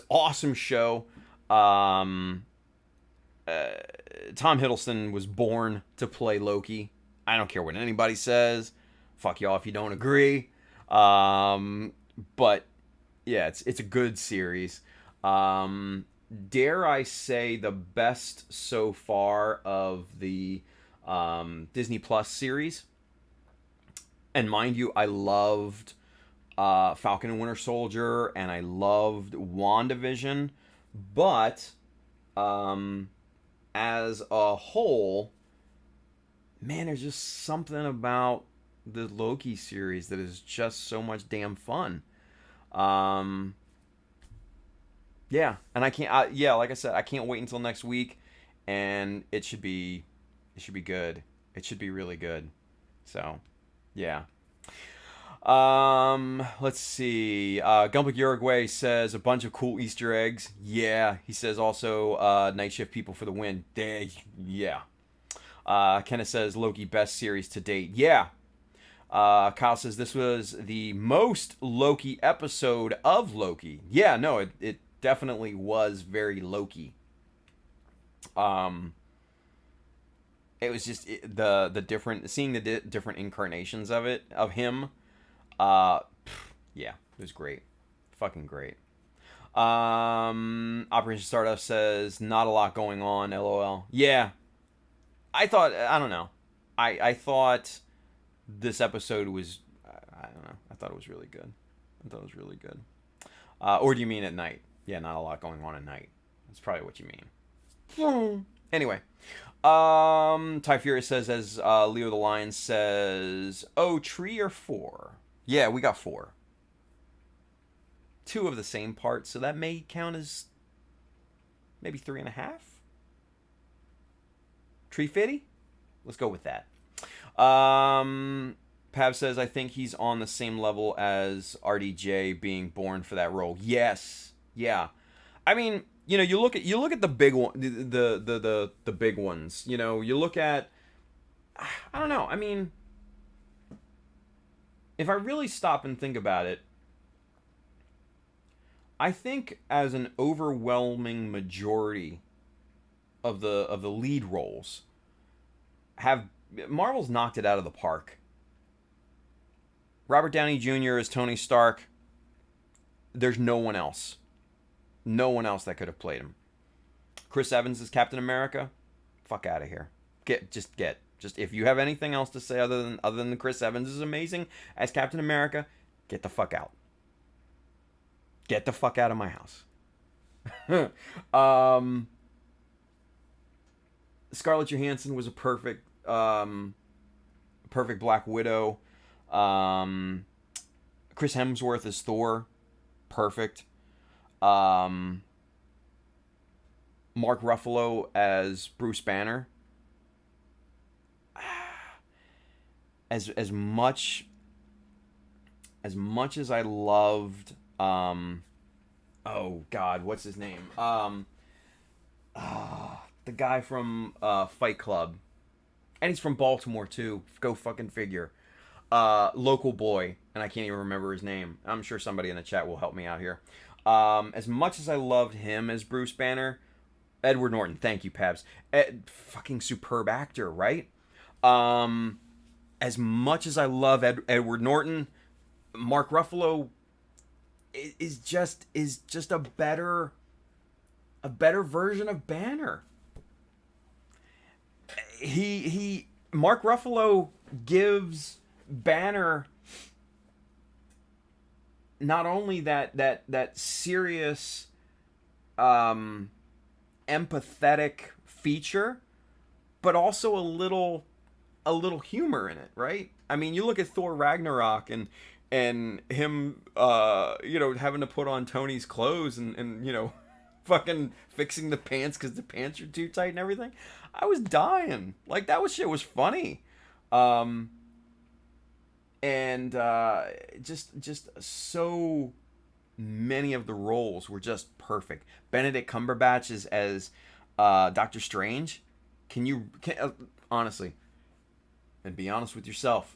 awesome show. Tom Hiddleston was born to play Loki. I don't care what anybody says. Fuck y'all if you don't agree. But yeah, it's a good series. Dare I say the best so far of the Disney Plus series. And mind you, I loved Falcon and Winter Soldier, and I loved WandaVision. But as a whole, man, there's just something about the Loki series that is just so much damn fun. Yeah, and I can't. Yeah, like I said, I can't wait until next week, and it should be good. It should be really good. So, yeah. Let's see. Gumpik Uruguay says a bunch of cool Easter eggs. Yeah, he says also night shift people for the win. Yeah. Kenneth says Loki best series to date. Yeah. Kyle says this was the most Loki episode of Loki. Yeah, no, it definitely was very Loki. It was just the different, seeing the different incarnations of him. Yeah, it was great. Fucking great. Operation Stardust says not a lot going on, LOL. Yeah. I don't know. I thought this episode was, I don't know. I thought it was really good. Or do you mean at night? Yeah, not a lot going on at night. That's probably what you mean. Anyway. Ty Fury says, as Leo the Lion says, oh, 3 or 4? Yeah, we got 4. 2 of the same part, so that may count as maybe 3.5? Tree Fitty? Let's go with that. Pav says, I think he's on the same level as RDJ being born for that role. Yes. Yeah. I mean, you know, you look at the big one, the big ones. You know, you look at, I don't know. I mean, if I really stop and think about it, I think as an overwhelming majority of the lead roles have Marvel's knocked it out of the park. Robert Downey Jr. as Tony Stark. There's no one else. No one else that could have played him. Chris Evans as Captain America. Fuck out of here. Just if you have anything else to say other than Chris Evans is amazing as Captain America, get the fuck out. Get the fuck out of my house. Scarlett Johansson was a perfect Black Widow. Chris Hemsworth as Thor, perfect. Mark Ruffalo as Bruce Banner. As much as I loved, oh God, what's his name? The guy from Fight Club, and he's from Baltimore too. Go fucking figure. Local boy, and I can't even remember his name. I'm sure somebody in the chat will help me out here. As much as I loved him as Bruce Banner, Edward Norton, thank you, Pabs. Fucking superb actor, right? As much as I love Edward Norton, Mark Ruffalo is just a better version of Banner. Mark Ruffalo gives Banner not only that serious empathetic feature, but also a little humor in it, right? I mean, you look at Thor Ragnarok and him having to put on Tony's clothes and fucking fixing the pants because the pants are too tight and everything. I was dying. Like, shit was funny. Just so many of the roles were just perfect. Benedict Cumberbatch as Doctor Strange. Can honestly, and be honest with yourself,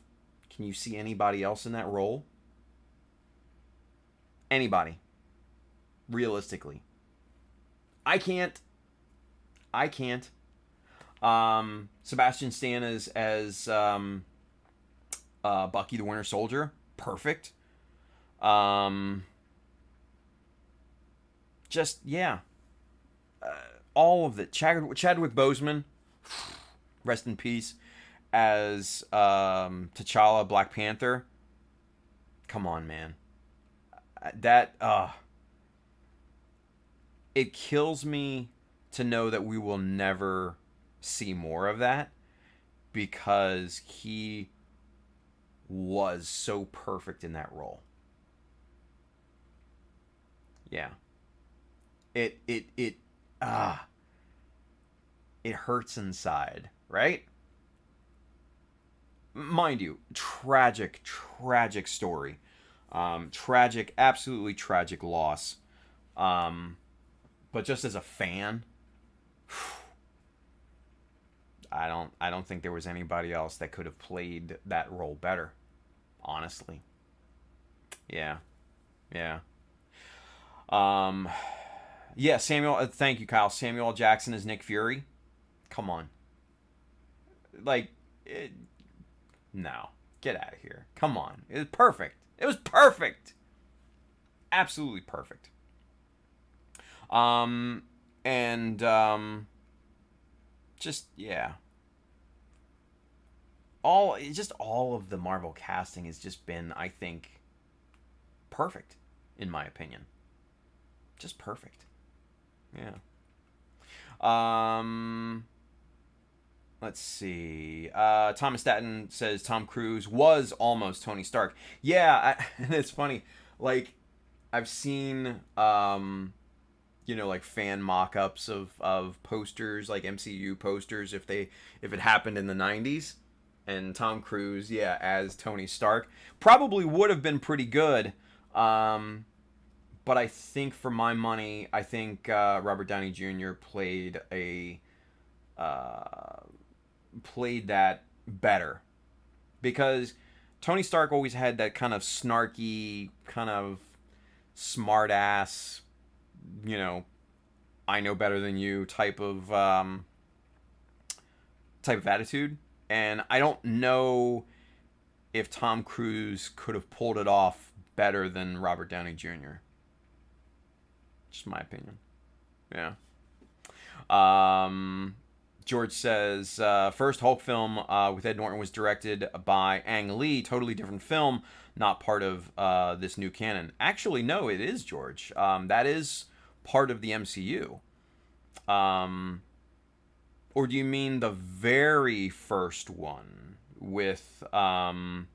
can you see anybody else in that role? Anybody. Realistically. I can't. Sebastian Stan as Bucky the Winter Soldier. Perfect. All of it. Chadwick Boseman, rest in peace, as T'Challa, Black Panther. Come on, man. It kills me to know that we will never see more of that, because he was so perfect in that role. Yeah. It hurts inside, right? Mind you, tragic story. Absolutely tragic loss. But just as a fan, I don't think there was anybody else that could have played that role better. Honestly. Yeah. Samuel. Thank you, Kyle. Samuel L. Jackson as Nick Fury. Come on. No. Get out of here. Come on. It was perfect. Absolutely perfect. All of the Marvel casting has just been, I think, perfect, in my opinion. Just perfect. Yeah. Let's see. Thomas Staten says Tom Cruise was almost Tony Stark. Yeah, and it's funny. Like, I've seen, fan mock-ups of posters, like MCU posters, if it happened in the 90s. And Tom Cruise, as Tony Stark, probably would have been pretty good. But I think, for my money, Robert Downey Jr. played that better, because Tony Stark always had that kind of snarky, kind of smart ass, you know, I know better than you type of attitude. And I don't know if Tom Cruise could have pulled it off better than Robert Downey Jr. Just my opinion. Yeah. George says, first Hulk film with Ed Norton was directed by Ang Lee. Totally different film, not part of this new canon. Actually, no, it is, George. That is part of the MCU. Or do you mean the very first one with, God,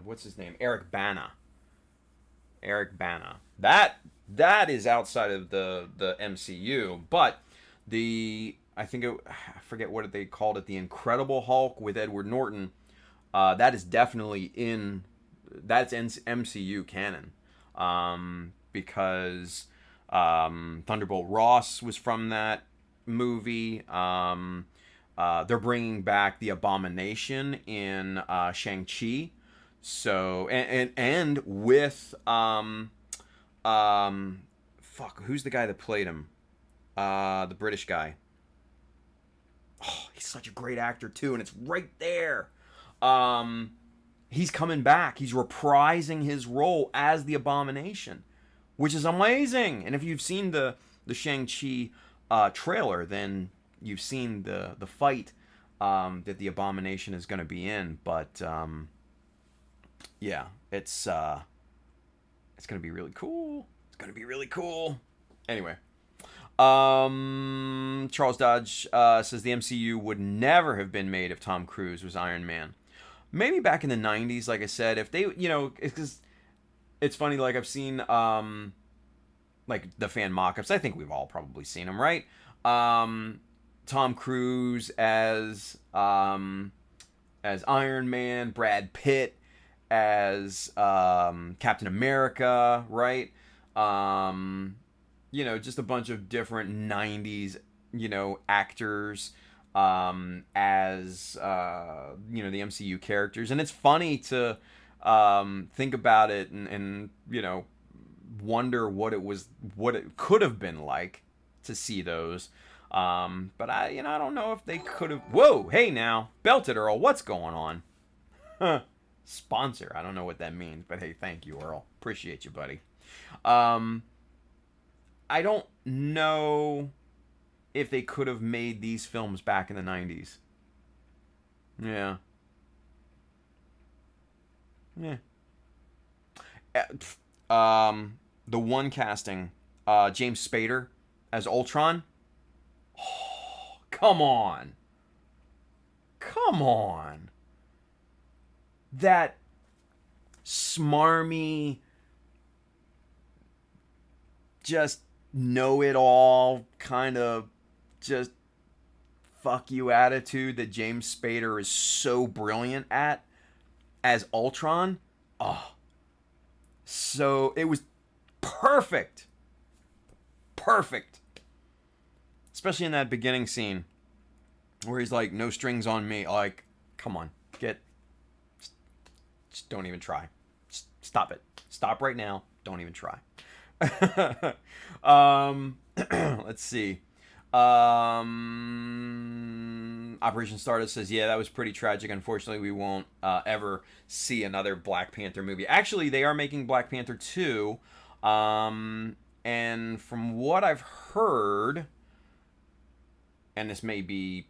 what's his name? Eric Bana. That is outside of the MCU, but I forget what they called it, the Incredible Hulk with Edward Norton. That is definitely that's MCU canon, because Thunderbolt Ross was from that movie. They're bringing back the Abomination in Shang-Chi. So and with who's the guy that played him? The British guy. Oh, he's such a great actor too, and it's right there. He's coming back. He's reprising his role as the Abomination, which is amazing. And if you've seen the Shang-Chi trailer, then you've seen the fight that the Abomination is going to be in. But yeah, it's going to be really cool. Anyway, Charles Dodge says the MCU would never have been made if Tom Cruise was Iron Man. Maybe back in the 90s, like I said, if they, it's funny, like I've seen like the fan mock-ups. I think we've all probably seen them, right? Tom Cruise as Iron Man, Brad Pitt as Captain America, right? Just a bunch of different 90s, actors as the MCU characters. And it's funny to think about it and wonder what it could have been like to see those. But I don't know if they could have. Whoa, hey now, Belted Earl, what's going on? Sponsor, I don't know what that means, but hey, thank you, Earl. Appreciate you, buddy. I don't know if they could have made these films back in the 90s. Yeah. The one casting, James Spader as Ultron. Oh, come on. That smarmy, just know-it-all kind of just fuck you attitude that James Spader is so brilliant at as Ultron. Oh, so it was perfect. Especially in that beginning scene where he's like, no strings on me. Like, come on, just don't even try. Just stop it. Stop right now. Don't even try. Let's see. Operation Stardust says, yeah, that was pretty tragic. Unfortunately, we won't ever see another Black Panther movie. Actually, they are making Black Panther 2. And from what I've heard, and this may be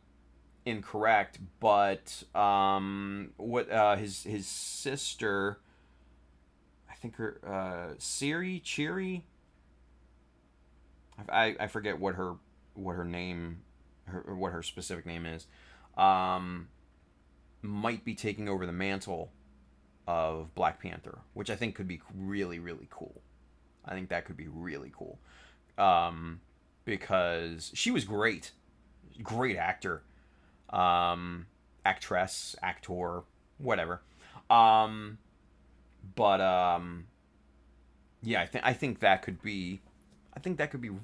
incorrect, but what his sister, I think her Cheery, I forget what her name, what her specific name is, might be taking over the mantle of Black Panther, which I think could be really, really cool. I think that could be really cool, because she was great actor, actress, actor, whatever. Yeah, I think that could be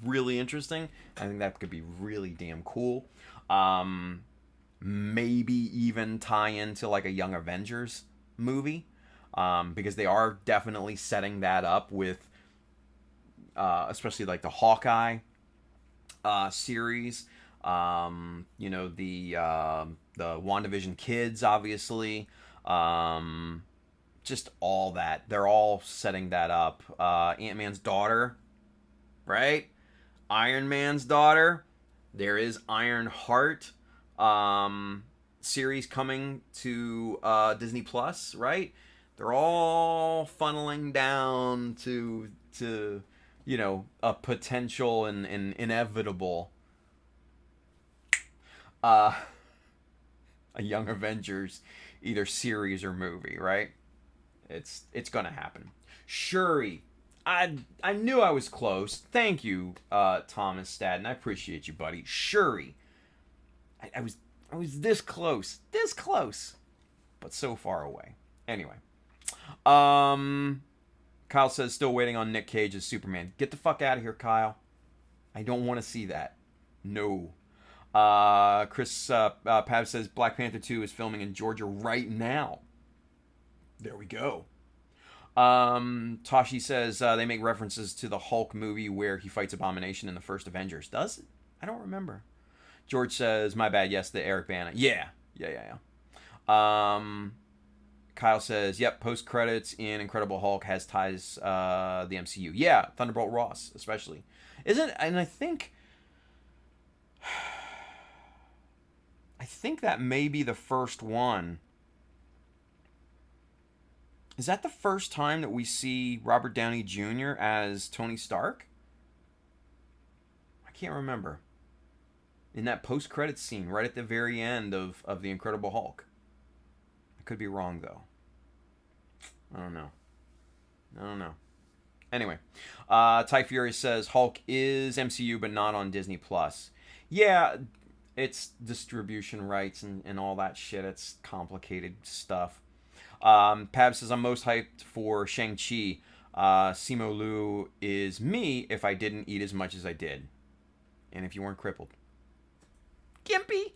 really interesting. I think that could be really damn cool. Maybe even tie into like a Young Avengers movie. because they are definitely setting that up with, especially like the Hawkeye series. The WandaVision kids, obviously. Just all that. They're all setting that up. Ant-Man's daughter, right? Iron Man's daughter. There is Iron Heart series coming to Disney Plus, right? They're all funneling down to a potential and inevitable a Young Avengers either series or movie, right? It's gonna happen. Shuri, I knew I was close. Thank you, Thomas Stadden. I appreciate you, buddy. Shuri, I was this close, but so far away. Anyway, Kyle says still waiting on Nick Cage as Superman. Get the fuck out of here, Kyle. I don't want to see that. No. Chris Pav says Black Panther 2 is filming in Georgia right now. There we go. Tashi says they make references to the Hulk movie where he fights Abomination in the first Avengers. Does it? I don't remember. George says, my bad, yes, the Eric Bana. Yeah. Kyle says, yep, post-credits in Incredible Hulk has ties the MCU. Yeah, Thunderbolt Ross, especially. And I think that may be the first one. Is that the first time that we see Robert Downey Jr. as Tony Stark? I can't remember. In that post-credits scene, right at the very end of The Incredible Hulk. I could be wrong, though. I don't know. Anyway, Ty Fury says Hulk is MCU, but not on Disney Plus. Yeah, it's distribution rights and all that shit. It's complicated stuff. Pab says I'm most hyped for Shang-Chi. Simu Liu is me if I didn't eat as much as I did. And if you weren't crippled. Gimpy!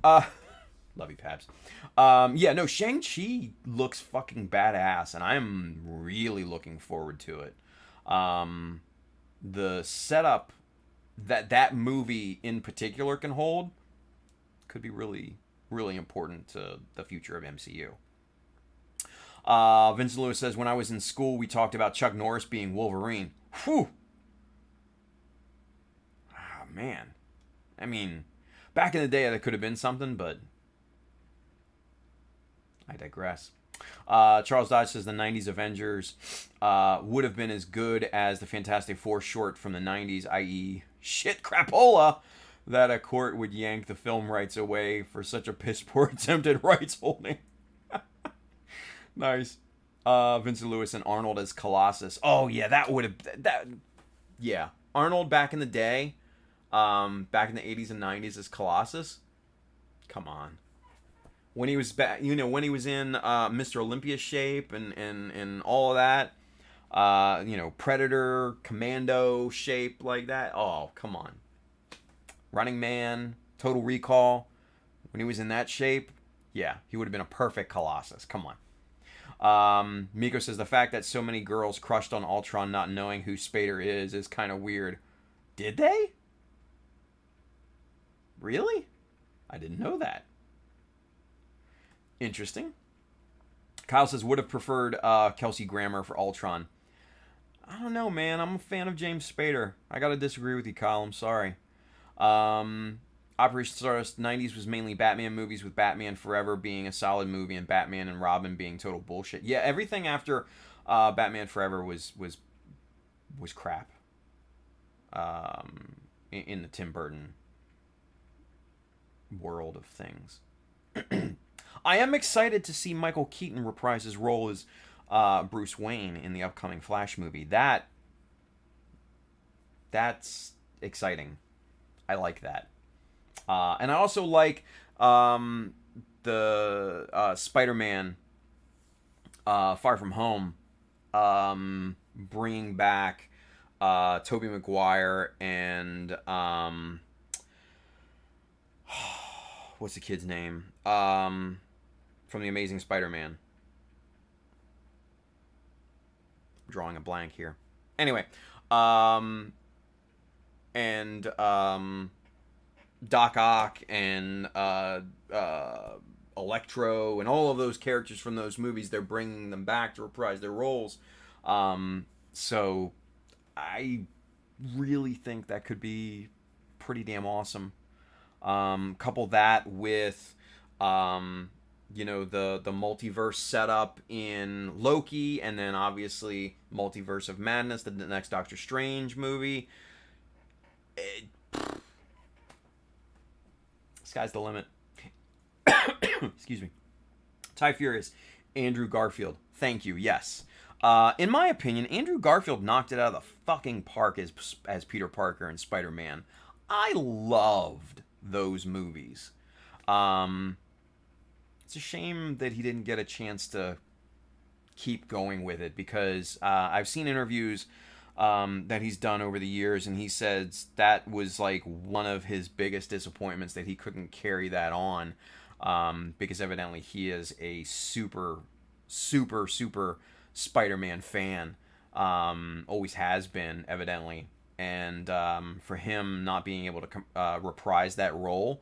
Love you, Pabs. Yeah, no, Shang-Chi looks fucking badass, and I'm really looking forward to it. The setup that movie in particular can hold could be really, really important to the future of MCU. Vincent Lewis says, when I was in school, we talked about Chuck Norris being Wolverine. Whew! Ah, man. I mean, back in the day, that could have been something, but I digress. Charles Dodge says the 90s Avengers would have been as good as the Fantastic Four short from the 90s, i.e. shit crapola, that a court would yank the film rights away for such a piss-poor attempted rights holding. Nice. Vincent Lewis and Arnold as Colossus. Oh, yeah, that would have... Yeah. Arnold back in the day, back in the 80s and 90s as Colossus. Come on. When he was back, when he was in Mr. Olympia shape and all of that, Predator, Commando shape like that. Oh, come on. Running Man, Total Recall. When he was in that shape, yeah, he would have been a perfect Colossus. Come on. Miko says the fact that so many girls crushed on Ultron not knowing who Spader is kind of weird. Did they? Really? I didn't know that. Interesting. Kyle says would have preferred Kelsey Grammer for Ultron. I don't know, man. I'm a fan of James Spader. I gotta disagree with you, Kyle. I'm sorry. Operation Stardust 90s was mainly Batman movies, with Batman Forever being a solid movie and Batman and Robin being total bullshit. Yeah, everything after Batman Forever was crap. In the Tim Burton world of things. I am excited to see Michael Keaton reprise his role as Bruce Wayne in the upcoming Flash movie. That's exciting. I like that. And I also like the Spider-Man Far From Home bringing back Tobey Maguire and what's the kid's name from the Amazing Spider-Man? drawing a blank here. Anyway, and Doc Ock and Electro and all of those characters from those movies, they're bringing them back to reprise their roles. So I really think that could be pretty damn awesome. Couple that with the multiverse setup in Loki, and then obviously Multiverse of Madness, the next Doctor Strange movie. Sky's the limit. Excuse me. Ty Furious, Andrew Garfield. Thank you. Yes. In my opinion, Andrew Garfield knocked it out of the fucking park as Peter Parker and Spider-Man. I loved those movies. It's a shame that he didn't get a chance to keep going with it, because I've seen interviews that he's done over the years, and he says that was like one of his biggest disappointments, that he couldn't carry that on, because evidently he is a super Spider-Man fan, always has been, evidently, and for him not being able to reprise that role,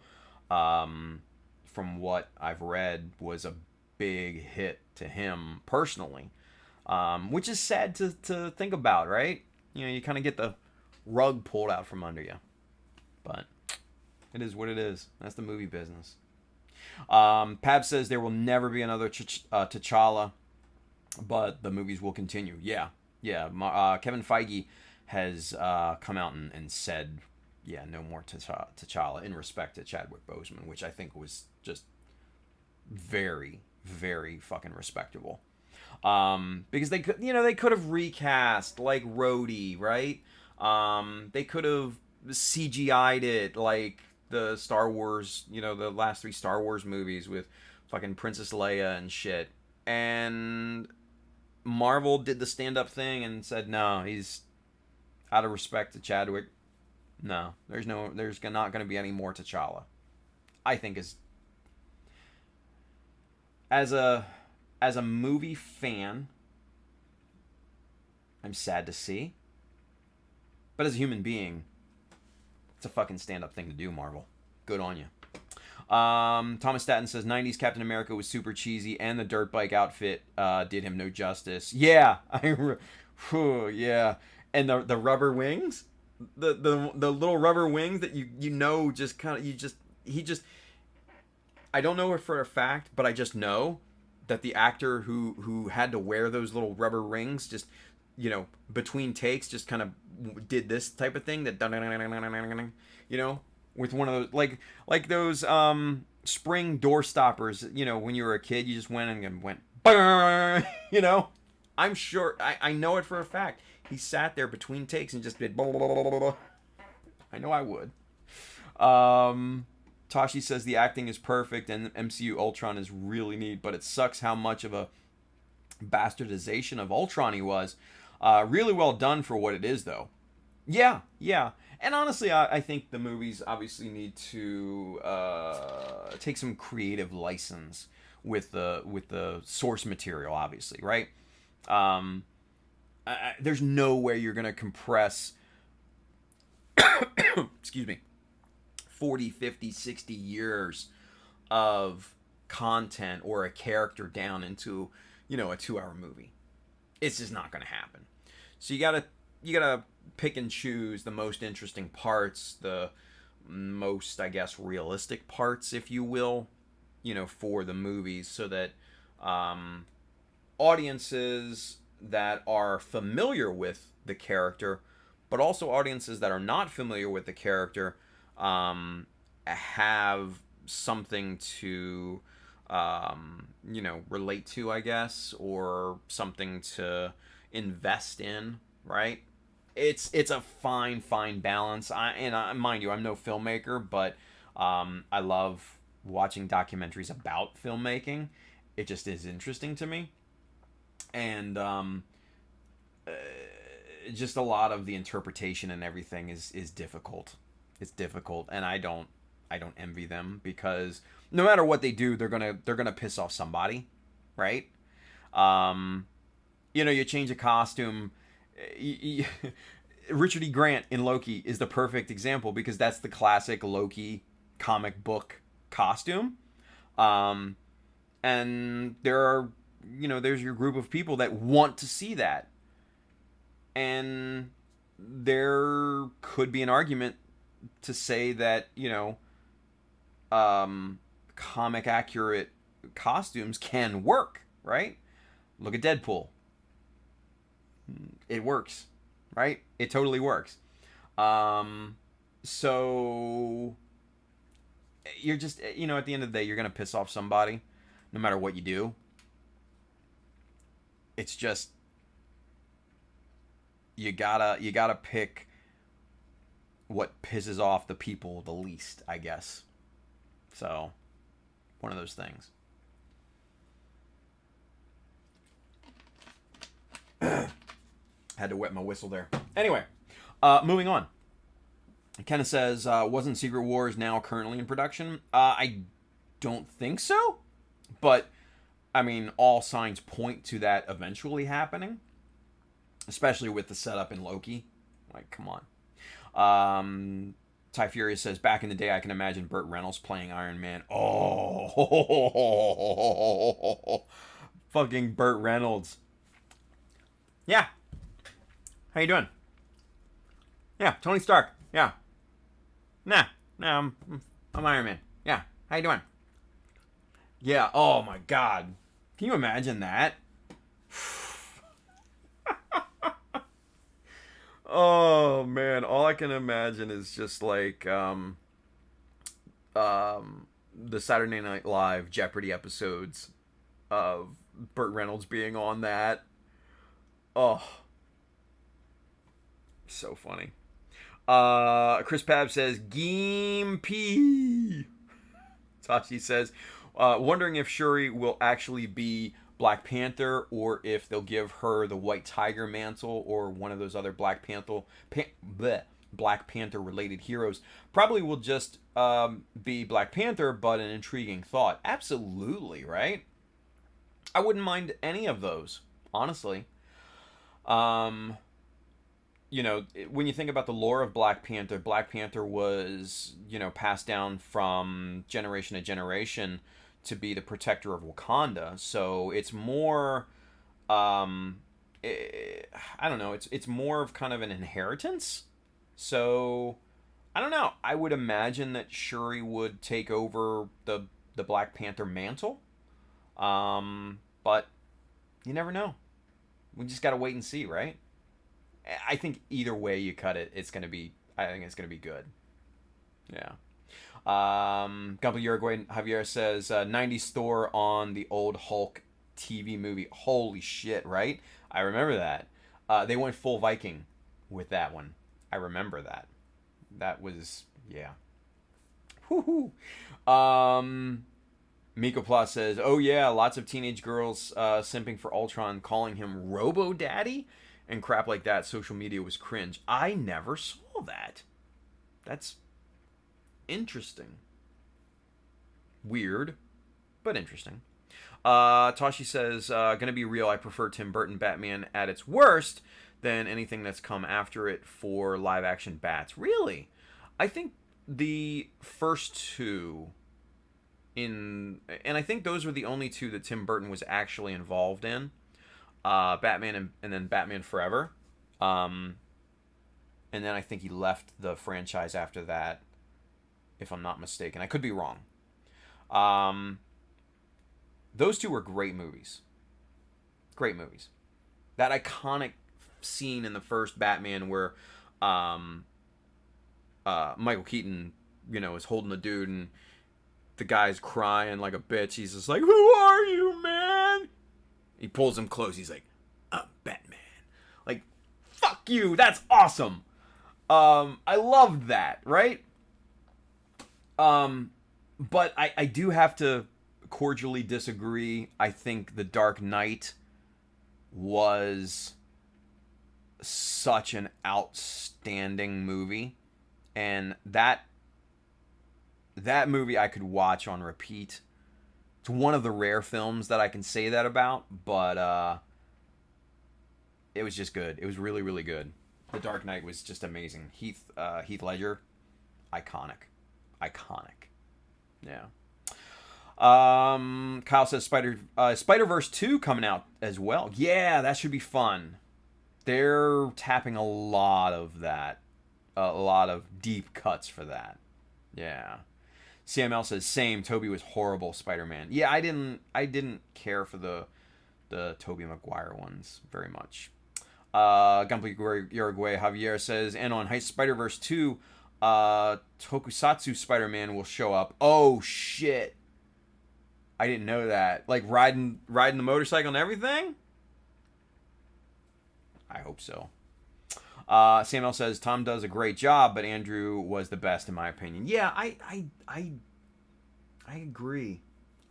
from what I've read, was a big hit to him personally, which is sad to think about, right? You kind of get the rug pulled out from under you, but it is what it is. That's the movie business. Pab says there will never be another T'Challa, but the movies will continue. Yeah. Kevin Feige has come out and said, yeah, no more T'Challa, in respect to Chadwick Boseman, which I think was just very, very fucking respectable. Because they could have recast like Rhodey, right? They could have CGI'd it like the Star Wars, the last 3 Star Wars movies with fucking Princess Leia and shit. And Marvel did the stand-up thing and said, no, he's out of respect to Chadwick. No, there's not going to be any more T'Challa. I think as a movie fan, I'm sad to see. But as a human being, it's a fucking stand-up thing to do, Marvel. Good on you. Thomas Staten says 90s Captain America was super cheesy, and the dirt bike outfit did him no justice. Yeah, yeah, and the rubber wings, the little rubber wings that I don't know it for a fact, but I just know that the actor who had to wear those little rubber rings, just between takes, just kind of did this type of thing, that with one of those like those spring door stoppers, when you were a kid, you just went and went I'm sure I know it for a fact. He sat there between takes and just did blah, blah, blah, blah, blah. I know I would. Tashi says the acting is perfect and MCU Ultron is really neat, but it sucks how much of a bastardization of Ultron he was. Really well done for what it is, though. Yeah. And honestly, I think the movies obviously need to take some creative license with the source material, obviously, right? There's no way you're going to compress excuse me, 40, 50, 60 years of content or a character down into, a 2-hour movie. It's just not going to happen. So you gotta pick and choose the most interesting parts, the most, I guess, realistic parts, if you will, for the movies, so that audiences that are familiar with the character, but also audiences that are not familiar with the character, have something to relate to, I guess, or something to invest in, right? It's a fine balance. Mind you, I'm no filmmaker, but I love watching documentaries about filmmaking. It just is interesting to me, and just a lot of the interpretation and everything is difficult. It's difficult, and I don't envy them, because no matter what they do, they're gonna piss off somebody, right? you change a costume. Richard E. Grant in Loki is the perfect example because that's the classic Loki comic book costume. Um, and there's your group of people that want to see that. And there could be an argument to say that, comic accurate costumes can work, right? Look at Deadpool. It works, right? It totally works. So you're just, at the end of the day, you're going to piss off somebody no matter what you do. It's just, you gotta pick what pisses off the people the least, I guess. So, one of those things. Had to wet my whistle there. Anyway, moving on. Kenna says, wasn't Secret Wars now currently in production? I don't think so. But, I mean, all signs point to that eventually happening. Especially with the setup in Loki. Like, come on. Ty Furious says, back in the day, I can imagine Burt Reynolds playing Iron Man. Oh, fucking Burt Reynolds. Yeah. How you doing? Yeah, Tony Stark. Yeah. Nah, I'm Iron Man. Yeah. How you doing? Yeah. Oh my God. Can you imagine that? Oh man, all I can imagine is just like the Saturday Night Live Jeopardy episodes of Burt Reynolds being on that. Oh, so funny. Chris Pab says Game P. Tashi says, wondering if Shuri will actually be Black Panther or if they'll give her the White Tiger mantle or one of those other Black Panther related heroes. Probably will just be Black Panther, but an intriguing thought. Absolutely, right? I wouldn't mind any of those, honestly. When you think about the lore of Black Panther was, passed down from generation to generation to be the protector of Wakanda. So it's more, I don't know, it's more of kind of an inheritance. So I don't know. I would imagine that Shuri would take over the Black Panther mantle. But you never know. We just got to wait and see, right? I think either way you cut it, I think it's going to be good. Yeah. Gumpel Uruguay Javier says 90s store on the old Hulk TV movie. Holy shit, right? I remember that. They went full Viking with that one. I remember that. That was, yeah. Woohoo. Miko Plus says, oh yeah, lots of teenage girls simping for Ultron, calling him Robo Daddy and crap like that. Social media was cringe. I never saw that. That's interesting. Weird, but interesting. Tashi says, gonna be real, I prefer Tim Burton Batman at its worst than anything that's come after it for live action Bats. Really? I think the first two and I think those were the only two that Tim Burton was actually involved in. Batman and then Batman Forever. And then I think he left the franchise after that, if I'm not mistaken. I could be wrong. Those two were great movies. Great movies. That iconic scene in the first Batman where Michael Keaton, is holding the dude and the guy's crying like a bitch. He's just like, who are you, man? He pulls him close. He's like, I'm Batman. Like, fuck you. That's awesome. I loved that, right? But I do have to cordially disagree. I think The Dark Knight was such an outstanding movie. And that movie I could watch on repeat. It's one of the rare films that I can say that about, but it was just good. It was really, really good. The Dark Knight was just amazing. Heath Ledger, iconic. Yeah. Kyle says Spider-Verse 2 coming out as well. Yeah, that should be fun. They're tapping a lot of that. A lot of deep cuts for that. Yeah. CML says same. Toby was horrible Spider-Man. Yeah, I didn't care for the Tobey Maguire ones very much. Gunpla Uruguay Javier says, and on Spider-Verse 2, Tokusatsu Spider-Man will show up. Oh shit. I didn't know that. Like riding the motorcycle and everything? I hope so. Samuel says Tom does a great job, but Andrew was the best in my opinion. Yeah, I agree.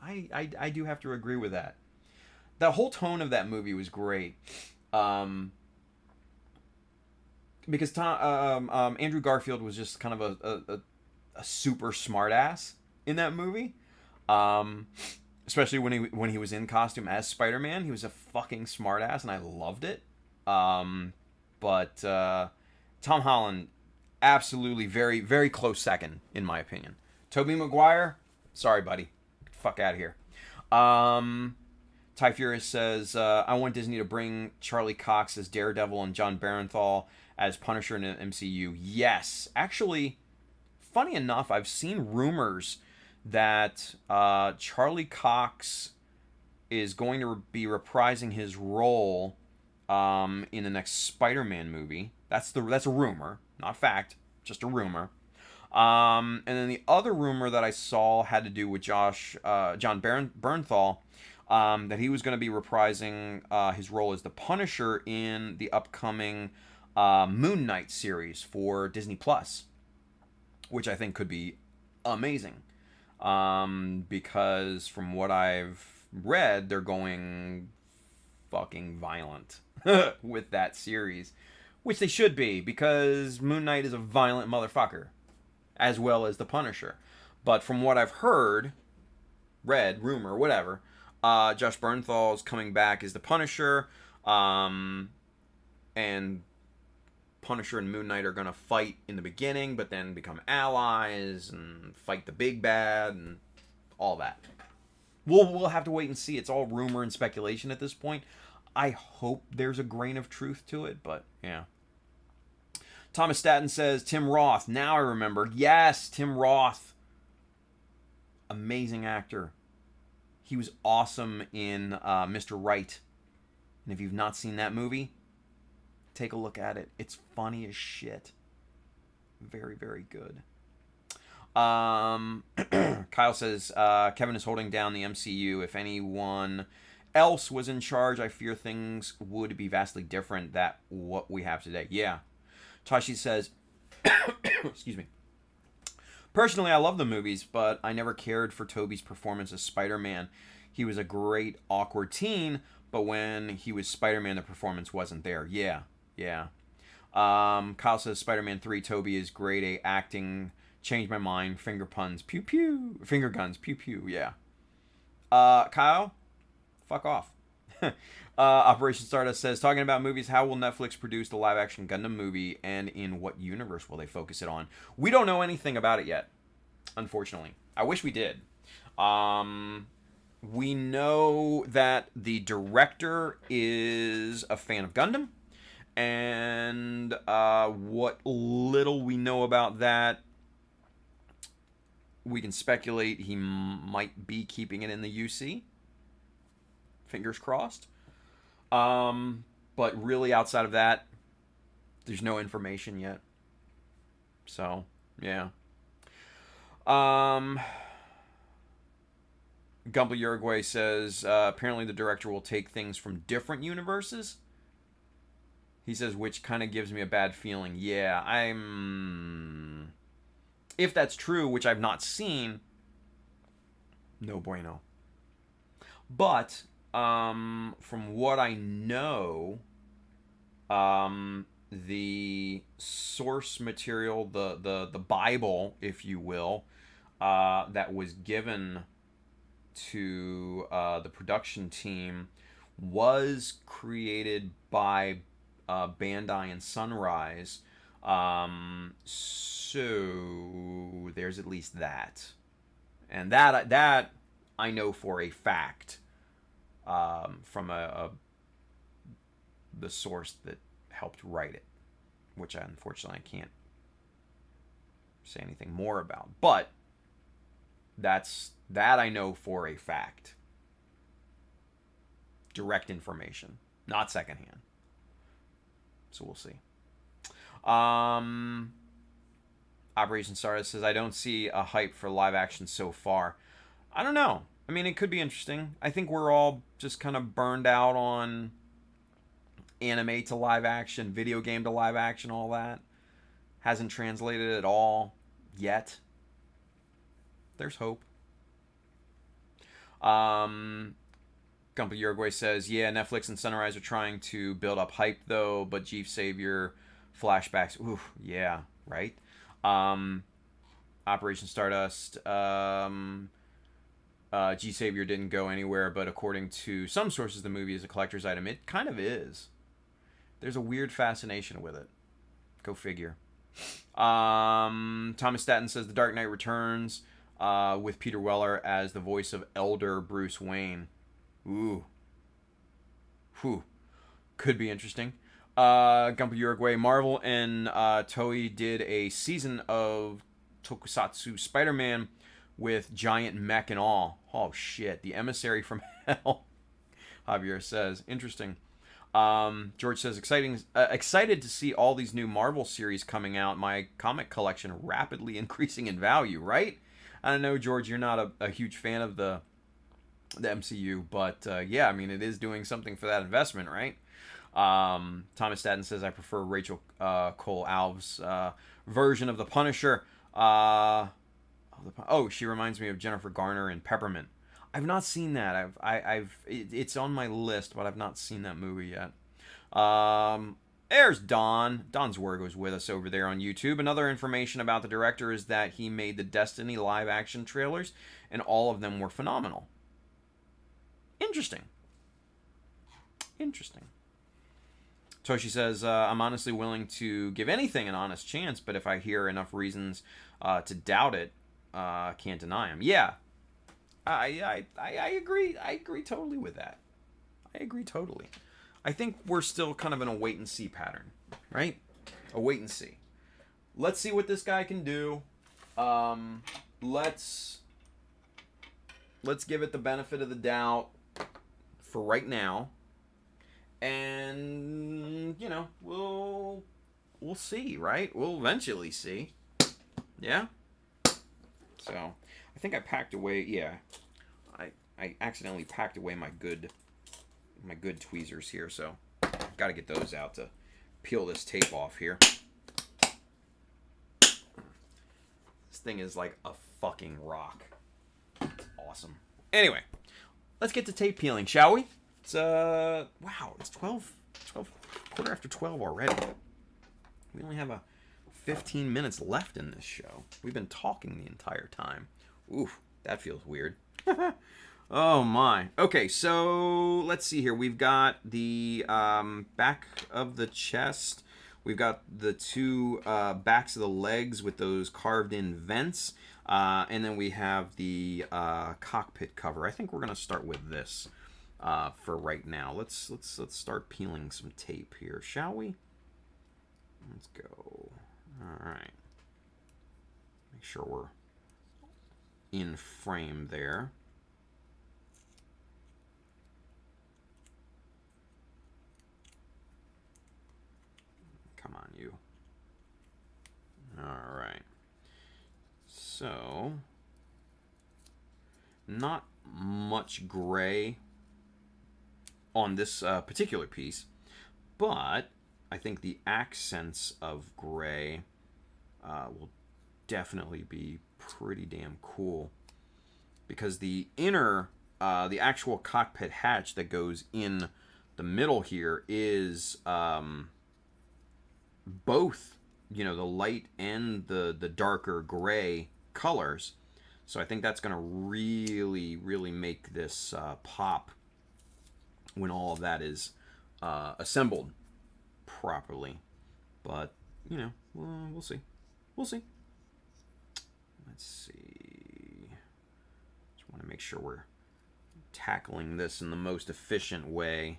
I do have to agree with that. The whole tone of that movie was great. Because Andrew Garfield was just kind of a super smart ass in that movie. Especially when he was in costume as Spider-Man, he was a fucking smart ass, and I loved it. But Tom Holland, absolutely very, very close second in my opinion. Tobey Maguire, sorry buddy, fuck out of here. Ty Furious says, I want Disney to bring Charlie Cox as Daredevil and John Barenthal as Punisher in the MCU. Yes, actually, funny enough, I've seen rumors that Charlie Cox is going to be reprising his role in the next Spider-Man movie. That's a rumor, not fact, just a rumor. And then the other rumor that I saw had to do with John Bernthal, that he was going to be reprising his role as the Punisher in the upcoming Moon Knight series for Disney Plus, which I think could be amazing. Because from what I've read, they're going fucking violent with that series, which they should be, because Moon Knight is a violent motherfucker, as well as the Punisher. But from what I've heard, read, rumor, whatever, Josh Bernthal's coming back as the Punisher, and Punisher and Moon Knight are going to fight in the beginning, but then become allies and fight the big bad and all that. We'll have to wait and see. It's all rumor and speculation at this point. I hope there's a grain of truth to it, but yeah. Thomas Staten says, Tim Roth. Now I remember. Yes, Tim Roth. Amazing actor. He was awesome in Mr. Right. And if you've not seen that movie, take a look at it. It's funny as shit. Very, very good. Kyle says, Kevin is holding down the MCU. If anyone else was in charge, I fear things would be vastly different than what we have today. Yeah. Tashi says, excuse me. Personally, I love the movies, but I never cared for Tobey's performance as Spider-Man. He was a great, awkward teen, but when he was Spider-Man, the performance wasn't there. Yeah. Kyle says, Spider-Man 3, Tobey is great at acting. Changed my mind. Finger puns. Pew pew. Finger guns. Pew pew. Yeah. Kyle, fuck off. Operation Stardust says, talking about movies, how will Netflix produce the live-action Gundam movie, and in what universe will they focus it on? We don't know anything about it yet, unfortunately. I wish we did. We know that the director is a fan of Gundam, and what little we know about that, we can speculate he might be keeping it in the UC. Fingers crossed. But really outside of that, there's no information yet. So, yeah. Gumbel Uruguay says, apparently the director will take things from different universes. He says, which kind of gives me a bad feeling. Yeah, if that's true, which I've not seen, no bueno. But from what I know, the source material, the Bible, if you will, that was given to the production team was created by Bandai and Sunrise. So there's at least that, and that I know for a fact from the source that helped write it, which unfortunately I can't say anything more about. But that I know for a fact. Direct information, not secondhand. So we'll see. Operation Stardust says, I don't see a hype for live action so far. I don't know. I mean, it could be interesting. I think we're all just kind of burned out on anime to live action, video game to live action, all that. Hasn't translated at all yet. There's hope. Gumpy Uruguay says, yeah, Netflix and Sunrise are trying to build up hype, though, but Chief Savior flashbacks. Ooh, yeah, right? Operation Stardust. G Savior didn't go anywhere, but according to some sources, the movie is a collector's item. It kind of is. There's a weird fascination with it. Go figure. Thomas Staten says The Dark Knight Returns with Peter Weller as the voice of elder Bruce Wayne. Ooh. Whew. Could be interesting. Gumpy Uruguay. Marvel and Toei did a season of Tokusatsu Spider-Man with giant mech and all. Oh, shit. The Emissary from Hell. Javier says. Interesting. George says, excited to see all these new Marvel series coming out. My comic collection rapidly increasing in value, right? I don't know, George, you're not a huge fan of the MCU, but yeah, I mean, it is doing something for that investment, right? Thomas Staten says, I prefer Rachel Cole Alves' version of the Punisher. She reminds me of Jennifer Garner in Peppermint. I've not seen that. It's on my list, but I've not seen that movie yet. There's Don. Don Zwergo's with us over there on YouTube. Another information about the director is that he made the Destiny live-action trailers, and all of them were phenomenal. Interesting. Toshi says, I'm honestly willing to give anything an honest chance, but if I hear enough reasons to doubt it, can't deny him. Yeah. I agree. I agree totally with that. I agree totally. I think we're still kind of in a wait and see pattern, right? A wait and see. Let's see what this guy can do. Let's give it the benefit of the doubt for right now, and you know, we'll see, right? We'll eventually see. Yeah. So I think I packed away. Yeah, I accidentally packed away my good tweezers here, so got to get those out to peel this tape off here. This thing is like a fucking rock. It's awesome. Anyway, let's get to tape peeling, shall we? It's wow, it's 12 quarter after 12 already. We only have 15 minutes left in this show. We've been talking the entire time. Oof, that feels weird. Oh my. Okay, so let's see here. We've got the back of the chest. We've got the two backs of the legs with those carved in vents. And then we have the cockpit cover. I think we're going to start with this for right now. Let's start peeling some tape here, shall we? Let's go. All right. Make sure we're in frame there. Come on, you. All right. So, not much gray on this particular piece, but I think the accents of gray will definitely be pretty damn cool, because the inner, the actual cockpit hatch that goes in the middle here is both, you know, the light and the darker gray colors. So I think that's going to really make this pop when all of that is assembled. properly. But, you know, we'll see. We'll see. Let's see. Just want to make sure we're tackling this in the most efficient way.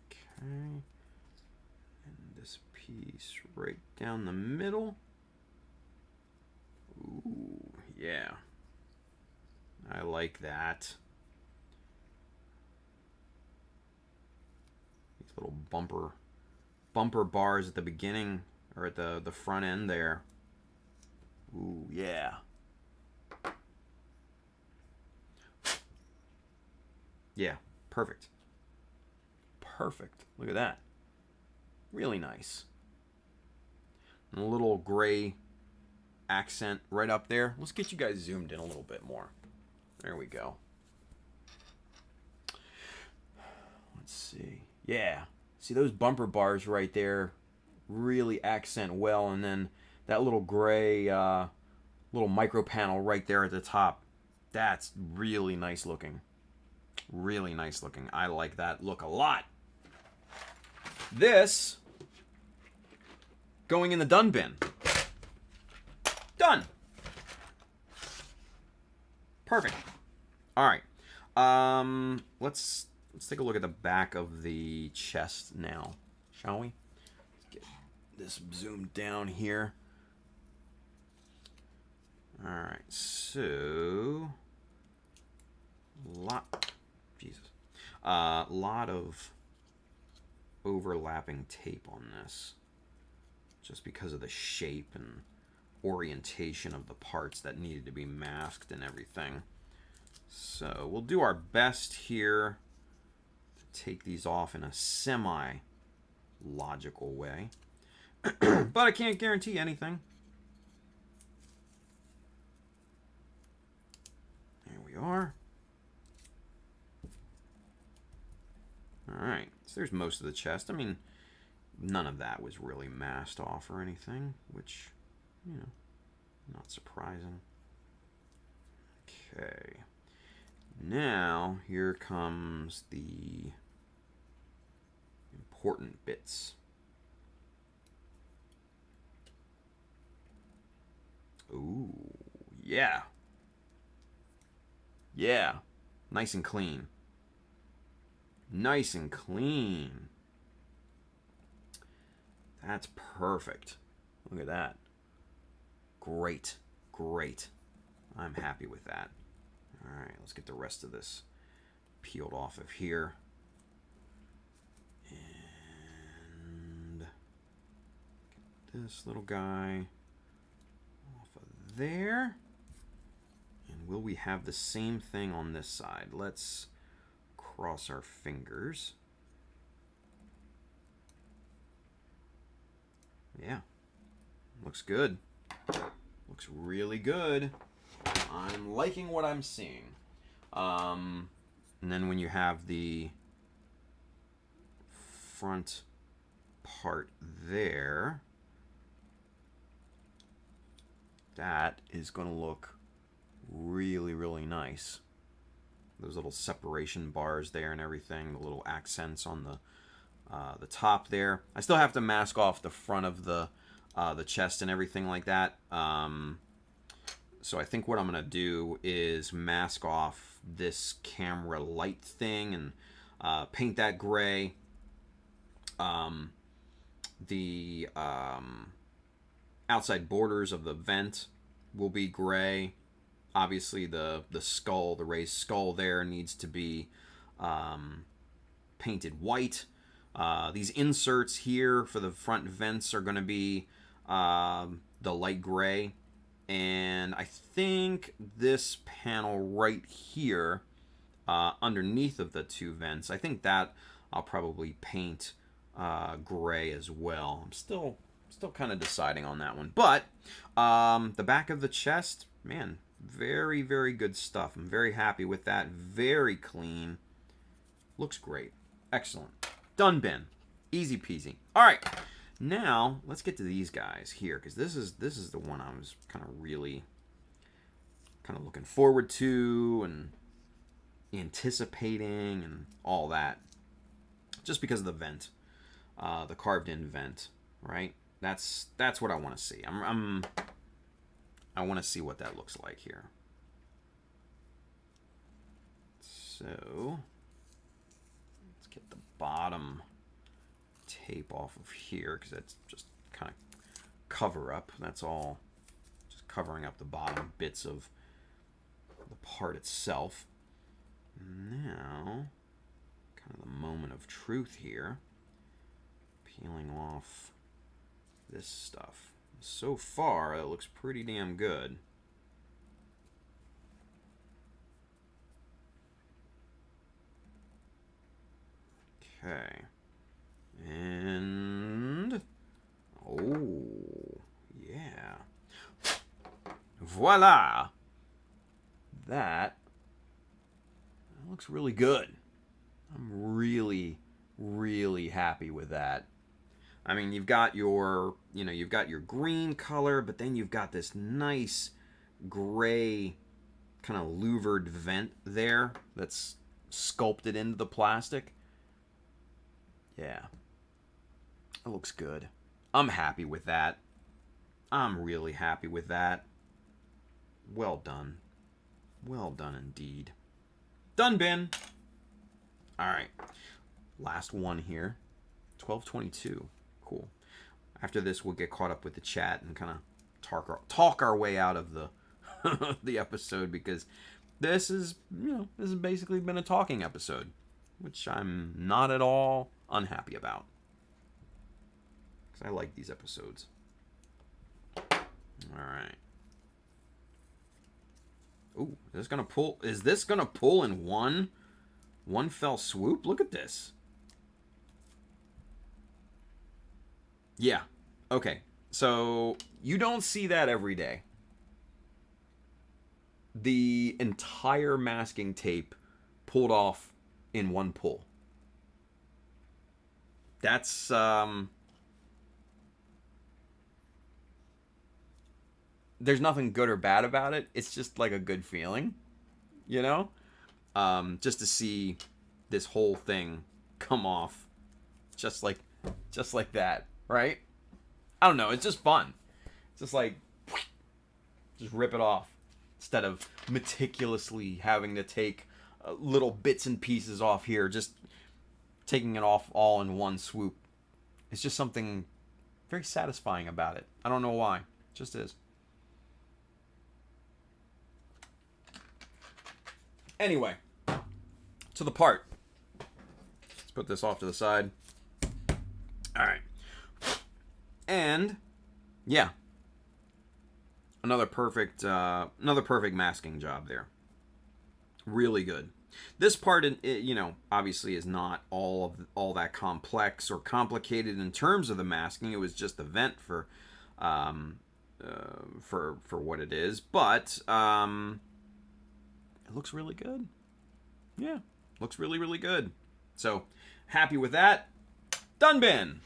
Okay. And this piece right down the middle. Ooh, yeah. I like that. These little bumper bars at the beginning, or at the front end there. Ooh, yeah. Yeah, perfect. Perfect. Look at that. Really nice. And a little gray accent right up there. Let's get you guys zoomed in a little bit more. There we go. Let's see. Yeah. See those bumper bars right there really accent well, and then that little gray little micro panel right there at the top. That's really nice looking. Really nice looking. I like that look a lot. This going in the done bin. Done. Perfect. All right. Let's take a look at the back of the chest now, shall we? Let's get this zoomed down here. All right. So, lot of overlapping tape on this, just because of the shape and orientation of the parts that needed to be masked and everything. So we'll do our best here to take these off in a semi-logical way. But I can't guarantee anything. There we are. Alright, so there's most of the chest. I mean, none of that was really masked off or anything, which, you know, not surprising. Okay. Now, here comes the important bits. Ooh, yeah. Yeah. Nice and clean. Nice and clean. That's perfect. Look at that. Great. Great. I'm happy with that. Alright, let's get the rest of this peeled off of here. And get this little guy off of there. And will we have the same thing on this side? Let's cross our fingers. Yeah. Looks good. Looks really good. I'm liking what I'm seeing. And then when you have the front part there, that is going to look really, really nice. Those little separation bars there and everything, the little accents on the top there. I still have to mask off the front of the chest and everything like that. So I think what I'm going to do is mask off this camera light thing and paint that gray. The outside borders of the vent will be gray. Obviously, the skull, the raised skull there needs to be painted white. These inserts here for the front vents are going to be the light gray. And I think this panel right here, underneath of the two vents, I think that I'll probably paint gray as well. I'm still kind of deciding on that one. But the back of the chest, man, very, very good stuff. I'm very happy with that. Very clean. Looks great. Excellent. Done bin. Easy peasy. All right. Now, let's get to these guys here, because this is the one I was kind of really kind of looking forward to and anticipating and all that. Just because of the vent, the carved-in vent, right? That's what I want to see. I want to see what that looks like here. So, let's get the bottom tape off of here, because that's just kind of cover up. That's all just covering up the bottom bits of the part itself. Now, kind of the moment of truth here. Peeling off this stuff. So far, it looks pretty damn good. Okay. And... oh, yeah. Voila! That looks really good. I'm really, really happy with that. I mean, you've got your, you've got your green color, but then you've got this nice gray kind of louvered vent there that's sculpted into the plastic. Yeah. It looks good. I'm happy with that. I'm really happy with that. Well done. Well done indeed. Done bin. Alright. Last one here. 1222. Cool. After this, we'll get caught up with the chat and kind of talk our way out of the the episode, because this is, this has basically been a talking episode, which I'm not at all unhappy about, because I like these episodes. All right. Ooh, is this gonna pull in one fell swoop? Look at this. Yeah. Okay. So you don't see that every day. The entire masking tape pulled off in one pull. That's there's nothing good or bad about it. It's just like a good feeling, just to see this whole thing come off just like that, right? I don't know, it's just fun. It's just like just rip it off instead of meticulously having to take little bits and pieces off here, just taking it off all in one swoop. It's just something very satisfying about it. I don't know why. It just is. Anyway, to the part. Let's put this off to the side. All right. And yeah, another perfect masking job there. Really good. This part, obviously is not all that complex or complicated in terms of the masking. It was just the vent for what it is, but it looks really good. Yeah, looks really, really good. So happy with that. Done bin.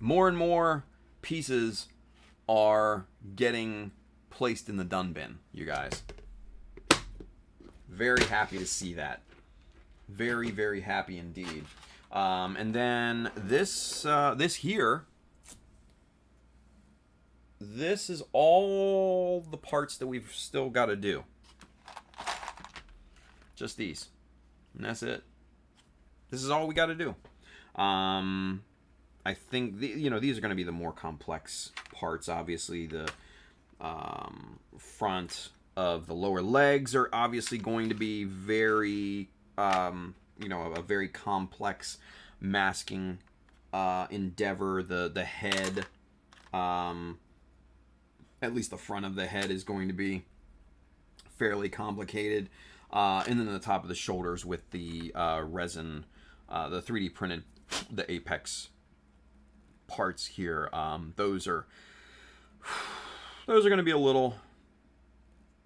More and more pieces are getting placed in the done bin, you guys. Very happy to see that. Very, very happy indeed. And then this here, this is all the parts that we've still got to do. Just these. And that's it. This is all we got to do. I think these are going to be the more complex parts. Obviously, the front of the lower legs are obviously going to be very, a very complex masking endeavor. The head, at least the front of the head, is going to be fairly complicated. And then the top of the shoulders with the resin, the 3D printed, the apex parts here. Those are going to be a little,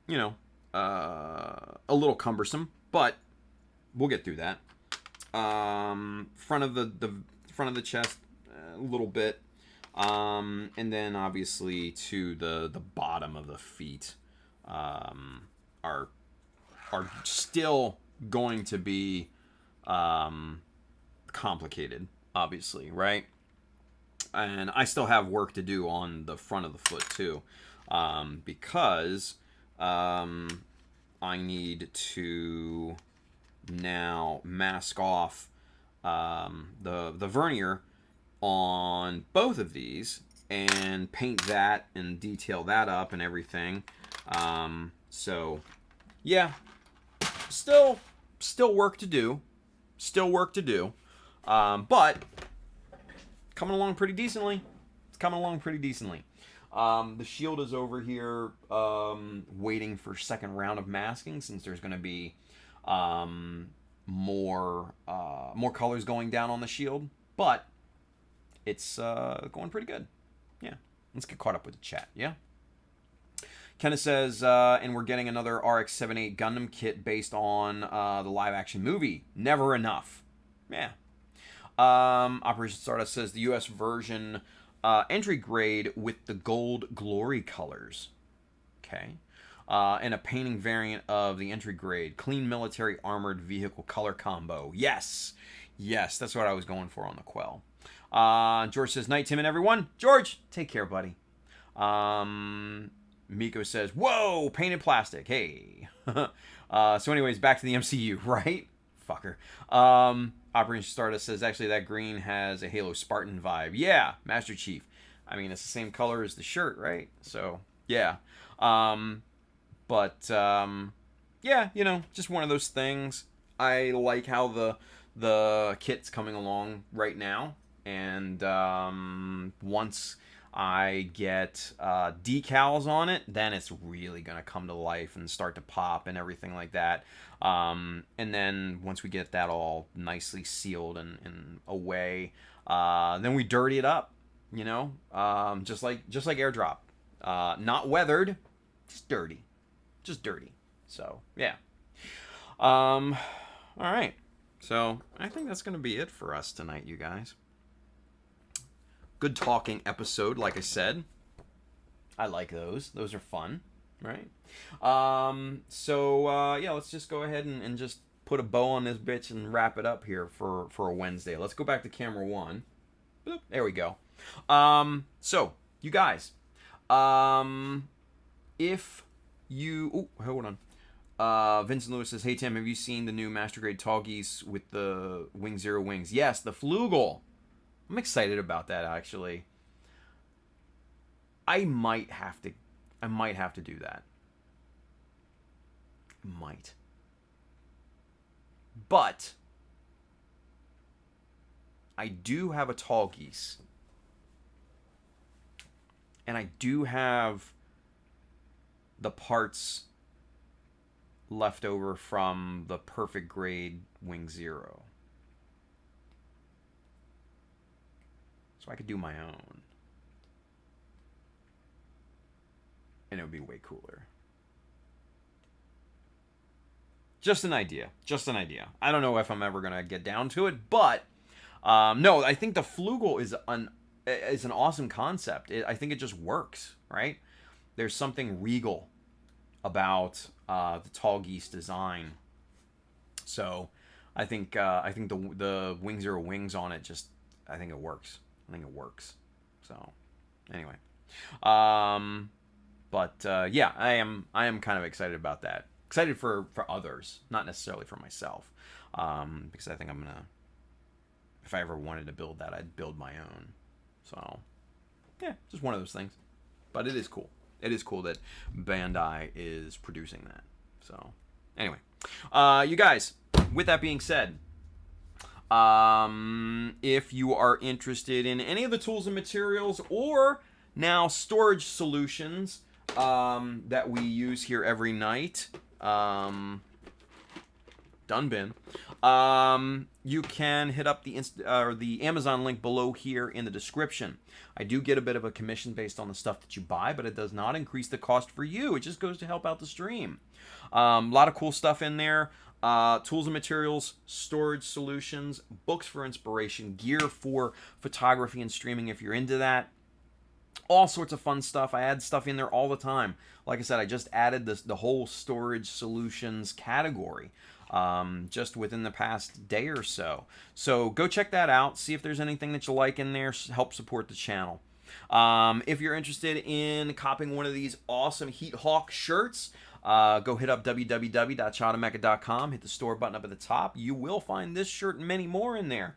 a little cumbersome, but we'll get through that. Front front of the chest a little bit. And then obviously to the bottom of the feet are still going to be complicated, obviously, right? And I still have work to do on the front of the foot too, because I need to now mask off the vernier on both of these and paint that and detail that up and everything. So yeah, still work to do, but coming along pretty decently. It's coming along pretty decently. The shield is over here waiting for second round of masking, since there's going to be more colors going down on the shield, but it's going pretty good. Yeah, let's get caught up with the chat. Yeah. Kenneth says, and we're getting another RX-78 Gundam kit based on the live-action movie. Never enough. Yeah. Operation Stardust says the U.S. version entry grade with the gold glory colors. Okay. And a painting variant of the entry grade. Clean military armored vehicle color combo. Yes. Yes, that's what I was going for on the Quel. George says, night, Tim and everyone. George, take care, buddy. Miko says, whoa, painted plastic. Hey. So anyways, back to the MCU, right? Fucker. Operation Stardust says, actually, that green has a Halo Spartan vibe. Yeah, Master Chief. I mean, it's the same color as the shirt, right? So, yeah. Yeah, you know, just one of those things. I like how the kit's coming along right now. And once I get decals on it, then it's really going to come to life and start to pop and everything like that. And then once we get that all nicely sealed and away, then we dirty it up, you know, just like airdrop. Not weathered, just dirty. So, yeah. All right. So, I think that's going to be it for us tonight, you guys. Good talking episode, like I said. I like those. Those are fun, right? Yeah, let's just go ahead and just put a bow on this bitch and wrap it up here for a Wednesday. Let's go back to camera one. Boop, there we go. So, you guys, if you... Oh, hold on. Vincent Lewis says, hey, Tim, have you seen the new Master Grade Tall Geese with the Wing Zero wings? Yes, the Flugel. I'm excited about that, actually. I might have to do that. Might. But I do have a Tall Geese. And I do have the parts left over from the Perfect Grade Wing Zero. So I could do my own. And it would be way cooler. Just an idea. I don't know if I'm ever going to get down to it, but no, I think the Flugel is an awesome concept. I think it just works, right? There's something regal about the Tall Geese design. So I think the Wing Zero wings on it just, I think it works. So anyway, yeah, I am kind of excited about that. Excited for others, not necessarily for myself, because I think I'm gonna, if I ever wanted to build that, I'd build my own. So yeah, just one of those things. But it is cool. It is cool that Bandai is producing that. So anyway, you guys, with that being said, if you are interested in any of the tools and materials or now storage solutions that we use here every night, Dunbin, you can hit up the Amazon link below here in the description. I do get a bit of a commission based on the stuff that you buy, but it does not increase the cost for you. It just goes to help out the stream. A lot of cool stuff in there. tools and materials, storage solutions, books for inspiration, gear for photography and streaming if you're into that. All sorts of fun stuff. I add stuff in there all the time. Like I said, I just added the whole storage solutions category just within the past day or so. So go check that out. See if there's anything that you like in there. Help support the channel. If you're interested in copying one of these awesome Heat Hawk shirts, go hit up www.chadamecha.com, hit the store button up at the top. You will find this shirt and many more in there,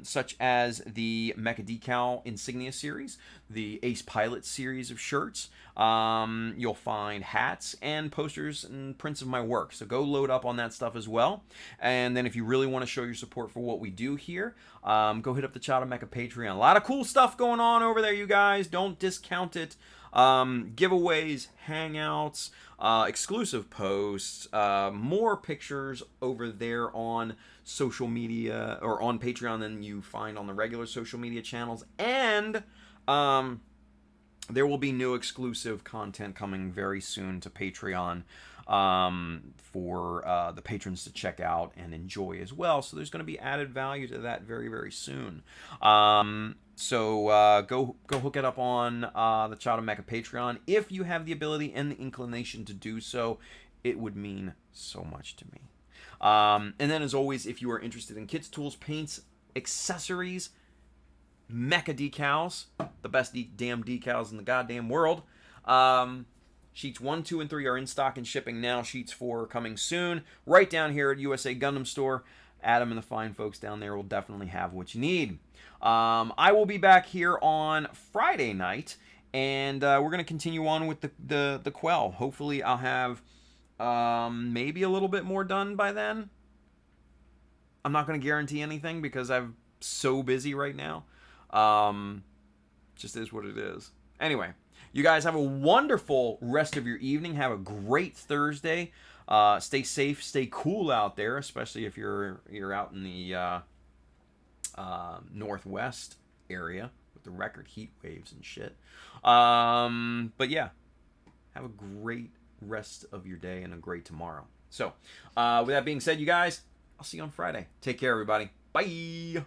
such as the Mecha Decal Insignia series, the Ace Pilot series of shirts. You'll find hats and posters and prints of my work. So go load up on that stuff as well. And then if you really want to show your support for what we do here, go hit up the Chada Mecha Patreon. A lot of cool stuff going on over there, you guys. Don't discount it. Giveaways, hangouts, exclusive posts, more pictures over there on social media or on Patreon than you find on the regular social media channels. And there will be new exclusive content coming very soon to Patreon for the patrons to check out and enjoy as well. So there's going to be added value to that very, very soon. So go hook it up on the Chada Mecha Patreon. If you have the ability and the inclination to do so, it would mean so much to me. And then as always, if you are interested in kits, tools, paints, accessories, Mecha Decals, the best damn decals in the goddamn world. Sheets 1, 2, and 3 are in stock and shipping now. Sheets 4 are coming soon. Right down here at USA Gundam Store. Adam and the fine folks down there will definitely have what you need. I will be back here on Friday night, and we're going to continue on with the Quel. Hopefully I'll have maybe a little bit more done by then. I'm not going to guarantee anything because I'm so busy right now. Just is what it is. Anyway, you guys have a wonderful rest of your evening. Have a great Thursday. Stay safe, stay cool out there, especially if you're out in the northwest area with the record heat waves and shit. But yeah, have a great rest of your day and a great tomorrow. So, with that being said, you guys, I'll see you on Friday. Take care, everybody. Bye.